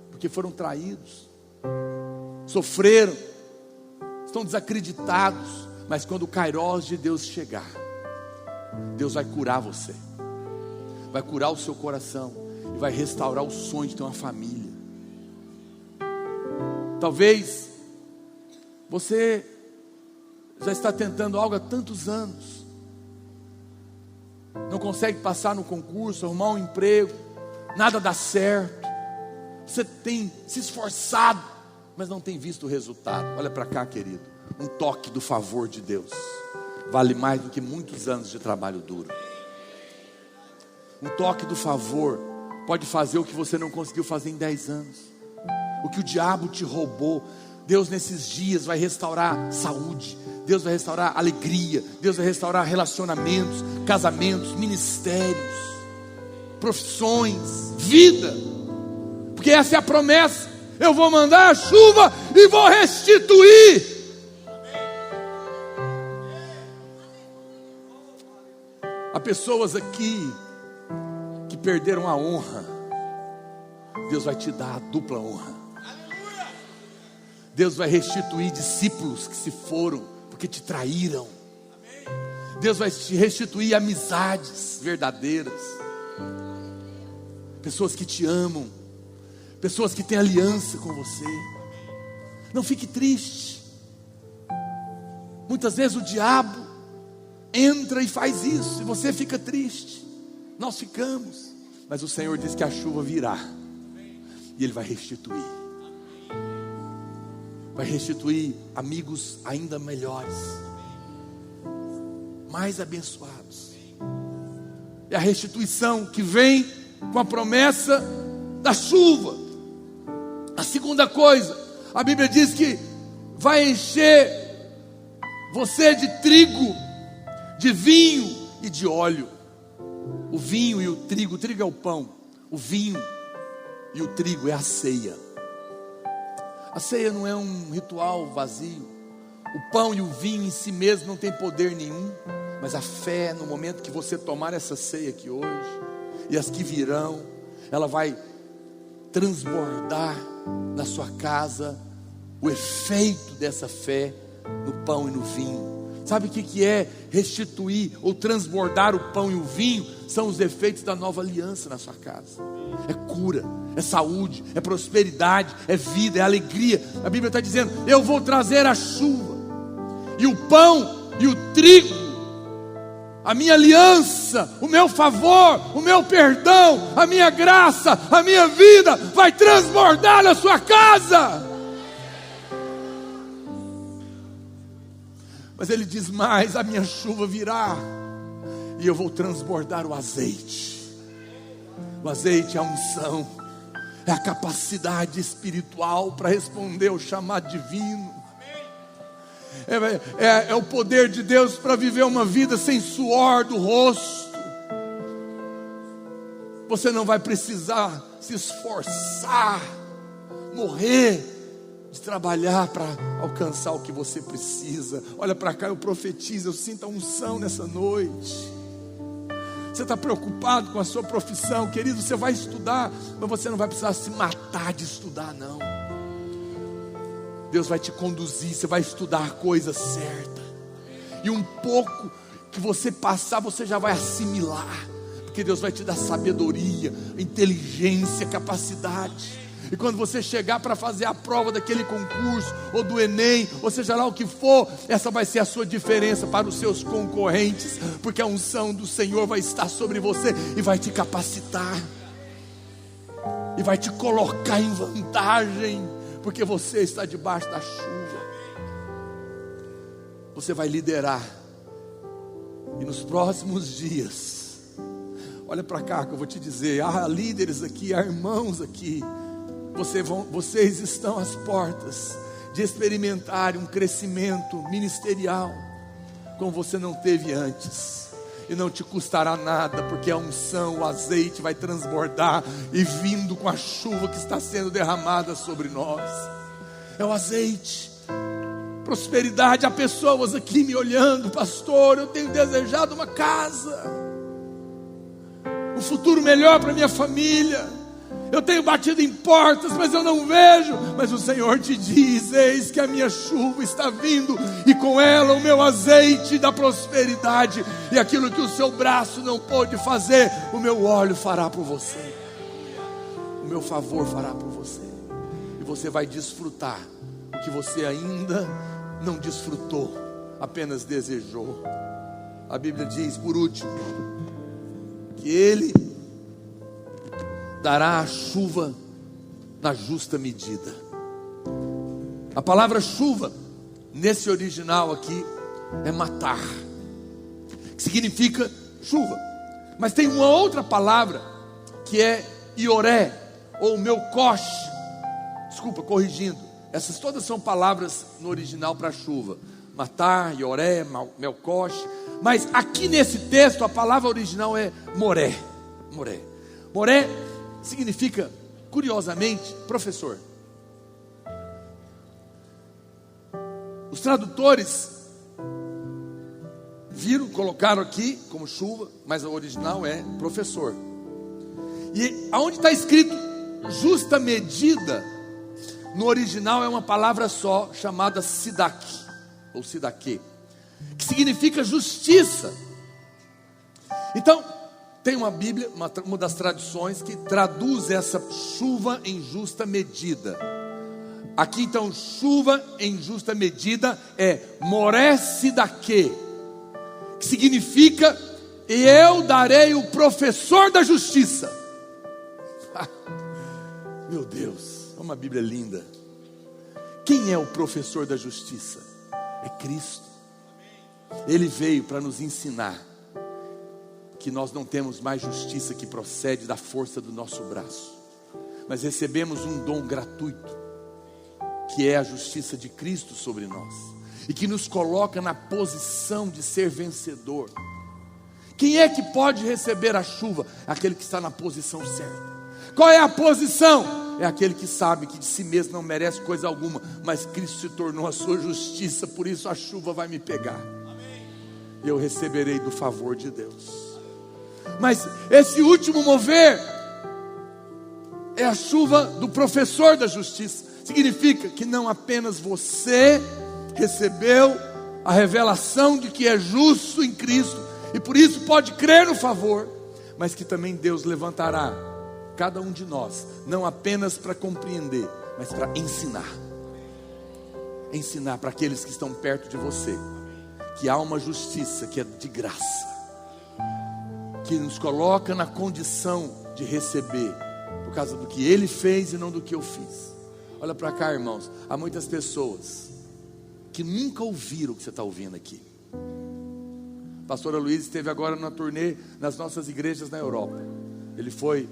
porque foram traídos, sofreram, estão desacreditados. Mas quando o Kairos de Deus chegar, Deus vai curar você, vai curar o seu coração e vai restaurar o sonho de ter uma família. Talvez você já está tentando algo há tantos anos, não consegue passar no concurso, arrumar um emprego, nada dá certo. Você tem se esforçado, mas não tem visto o resultado. Olha para cá, querido, um toque do favor de Deus vale mais do que muitos anos de trabalho duro. Um toque do favor pode fazer o que você não conseguiu fazer em 10 anos, o que o diabo te roubou. Deus nesses dias vai restaurar saúde, Deus vai restaurar alegria, Deus vai restaurar relacionamentos, casamentos, ministérios, profissões, vida, porque essa é a promessa. Eu vou mandar a chuva e vou restituir. Há pessoas aqui que perderam a honra, Deus vai te dar a dupla honra. Deus vai restituir discípulos que se foram porque te traíram. Deus vai te restituir amizades verdadeiras, pessoas que te amam, pessoas que têm aliança com você. Não fique triste. Muitas vezes o diabo entra e faz isso, e você fica triste. Nós ficamos, mas o Senhor diz que a chuva virá, e Ele vai restituir. Vai restituir amigos ainda melhores, mais abençoados. É a restituição que vem com a promessa da chuva. A segunda coisa, a Bíblia diz que vai encher você de trigo, de vinho e de óleo. O vinho e o trigo é o pão, o vinho e o trigo é a ceia. A ceia não é um ritual vazio. O pão e o vinho em si mesmo não tem poder nenhum, mas a fé, no momento que você tomar essa ceia aqui hoje, e as que virão, ela vai transbordar na sua casa o efeito dessa fé no pão e no vinho. Sabe o que é restituir ou transbordar o pão e o vinho? São os efeitos da nova aliança na sua casa. É cura, é saúde, é prosperidade, é vida, é alegria. A Bíblia está dizendo: eu vou trazer a chuva, e o pão e o trigo, a minha aliança, o meu favor, o meu perdão, a minha graça, a minha vida vai transbordar na sua casa. Mas Ele diz mais: a minha chuva virá e eu vou transbordar o azeite. O azeite é a unção, é a capacidade espiritual para responder ao chamado divino. É o poder de Deus para viver uma vida sem suor do rosto. Você não vai precisar se esforçar, morrer de trabalhar para alcançar o que você precisa. Olha para cá, eu profetizo, eu sinto a unção nessa noite. Você está preocupado com a sua profissão, querido, você vai estudar, mas você não vai precisar se matar de estudar, não. Deus vai te conduzir, você vai estudar a coisa certa, e um pouco que você passar, você já vai assimilar, porque Deus vai te dar sabedoria, inteligência, capacidade. E quando você chegar para fazer a prova daquele concurso, ou do Enem, ou seja lá o que for, essa vai ser a sua diferença para os seus concorrentes, porque a unção do Senhor vai estar sobre você e vai te capacitar, e vai te colocar em vantagem, porque você está debaixo da chuva. Você vai liderar, e nos próximos dias, olha para cá que eu vou te dizer, há líderes aqui, há irmãos aqui, vocês estão às portas de experimentar um crescimento ministerial como você não teve antes, e não te custará nada, porque a unção, o azeite vai transbordar, e vindo com a chuva que está sendo derramada sobre nós, é o azeite, prosperidade. Há pessoas aqui me olhando, pastor, eu tenho desejado uma casa, um futuro melhor para minha família, eu tenho batido em portas, mas eu não vejo. Mas o Senhor te diz: eis que a minha chuva está vindo, e com ela o meu azeite da prosperidade, e aquilo que o seu braço não pôde fazer, o meu óleo fará por você, o meu favor fará por você, e você vai desfrutar o que você ainda não desfrutou, apenas desejou. A Bíblia diz, por último, que Ele dará a chuva na justa medida. A palavra chuva, nesse original aqui, é matar, que significa chuva. Mas tem uma outra palavra, que é ioré, ou melcosh. Desculpa, corrigindo. Essas todas são palavras no original para chuva. Matar, ioré, melcosh. Mas aqui nesse texto, a palavra original é moré. Moré. Moré significa, curiosamente, professor. Os tradutores colocaram aqui como chuva, mas o original é professor. E aonde está escrito justa medida, no original é uma palavra só, chamada sidak, ou sidaque, que significa justiça. Então, tem uma Bíblia, uma das traduções, que traduz essa chuva em justa medida. Aqui então, chuva em justa medida é moré sidaque, que significa: e eu darei o professor da justiça. Meu Deus, é uma Bíblia linda. Quem é o professor da justiça? É Cristo. Ele veio para nos ensinar que nós não temos mais justiça que procede da força do nosso braço, mas recebemos um dom gratuito, que é a justiça de Cristo sobre nós, e que nos coloca na posição de ser vencedor. Quem é que pode receber a chuva? Aquele que está na posição certa. Qual é a posição? É aquele que sabe que de si mesmo não merece coisa alguma, mas Cristo se tornou a sua justiça, por isso a chuva vai me pegar, e eu receberei do favor de Deus. Mas esse último mover é a chuva do professor da justiça. Significa que não apenas você recebeu a revelação de que é justo em Cristo, e por isso pode crer no favor, mas que também Deus levantará cada um de nós, não apenas para compreender, mas para ensinar. Ensinar para aqueles que estão perto de você, que há uma justiça que é de graça, que nos coloca na condição de receber, por causa do que Ele fez e não do que eu fiz. Olha para cá, irmãos, há muitas pessoas que nunca ouviram o que você está ouvindo aqui. A pastora Luiz esteve agora na turnê nas nossas igrejas na Europa. Ele foi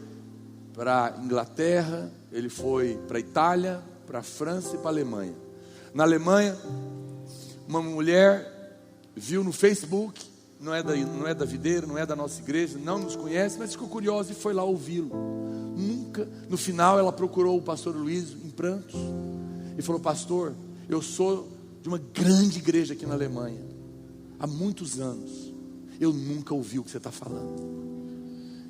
para a Inglaterra, ele foi para a Itália, para a França e para a Alemanha. Na Alemanha, uma mulher viu no Facebook, não é da videira, não é da nossa igreja, não nos conhece, mas ficou curiosa e foi lá ouvi-lo. No final ela procurou o pastor Luiz em prantos e falou: pastor, eu sou de uma grande igreja aqui na Alemanha, há muitos anos, eu nunca ouvi o que você está falando.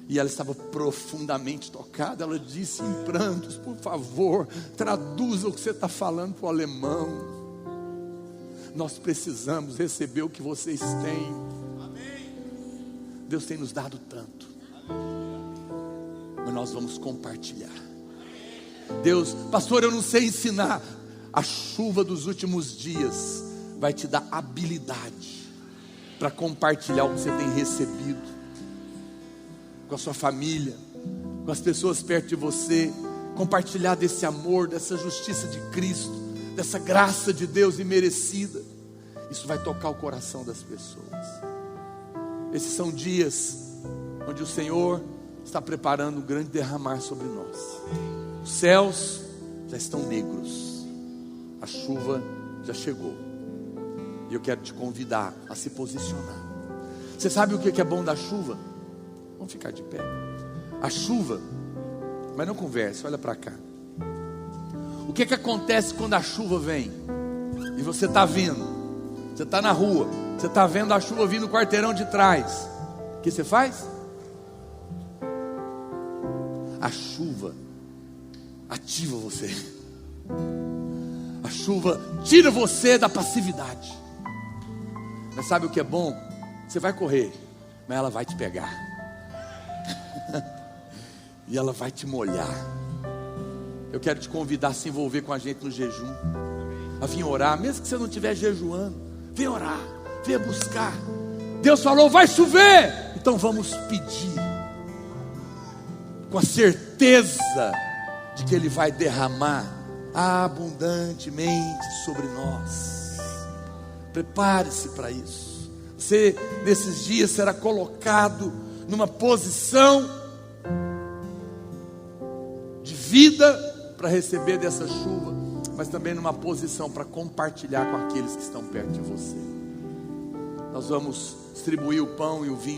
E ela estava profundamente tocada. Ela disse em prantos: por favor, traduza o que você está falando para o alemão. Nós precisamos receber o que vocês têm. Deus tem nos dado tanto. mas nós vamos compartilhar. Deus, pastor, eu não sei ensinar. A chuva dos últimos dias vai te dar habilidade para compartilhar o que você tem recebido com a sua família, com as pessoas perto de você. Compartilhar desse amor, dessa justiça de Cristo, dessa graça de Deus imerecida. Isso vai tocar o coração das pessoas. Esses são dias onde o Senhor está preparando um grande derramar sobre nós. Os céus já estão negros, a chuva já chegou, e eu quero te convidar a se posicionar. Você sabe o que é bom da chuva? Vamos ficar de pé. A chuva, mas não converse, olha para cá. O que acontece quando a chuva vem? E você está vendo, você está na rua, você está vendo a chuva vindo no quarteirão de trás. O que você faz? A chuva ativa você. A chuva tira você da passividade. Mas sabe o que é bom? Você vai correr, mas ela vai te pegar. E ela vai te molhar. Eu quero te convidar a se envolver com a gente no jejum, a vir orar, mesmo que você não estiver jejuando. Vem orar, vem buscar. Deus falou, vai chover. Então vamos pedir, com a certeza de que Ele vai derramar abundantemente sobre nós. Prepare-se para isso. Você nesses dias será colocado numa posição de vida para receber dessa chuva, mas também numa posição para compartilhar com aqueles que estão perto de você. Nós vamos distribuir o pão e o vinho.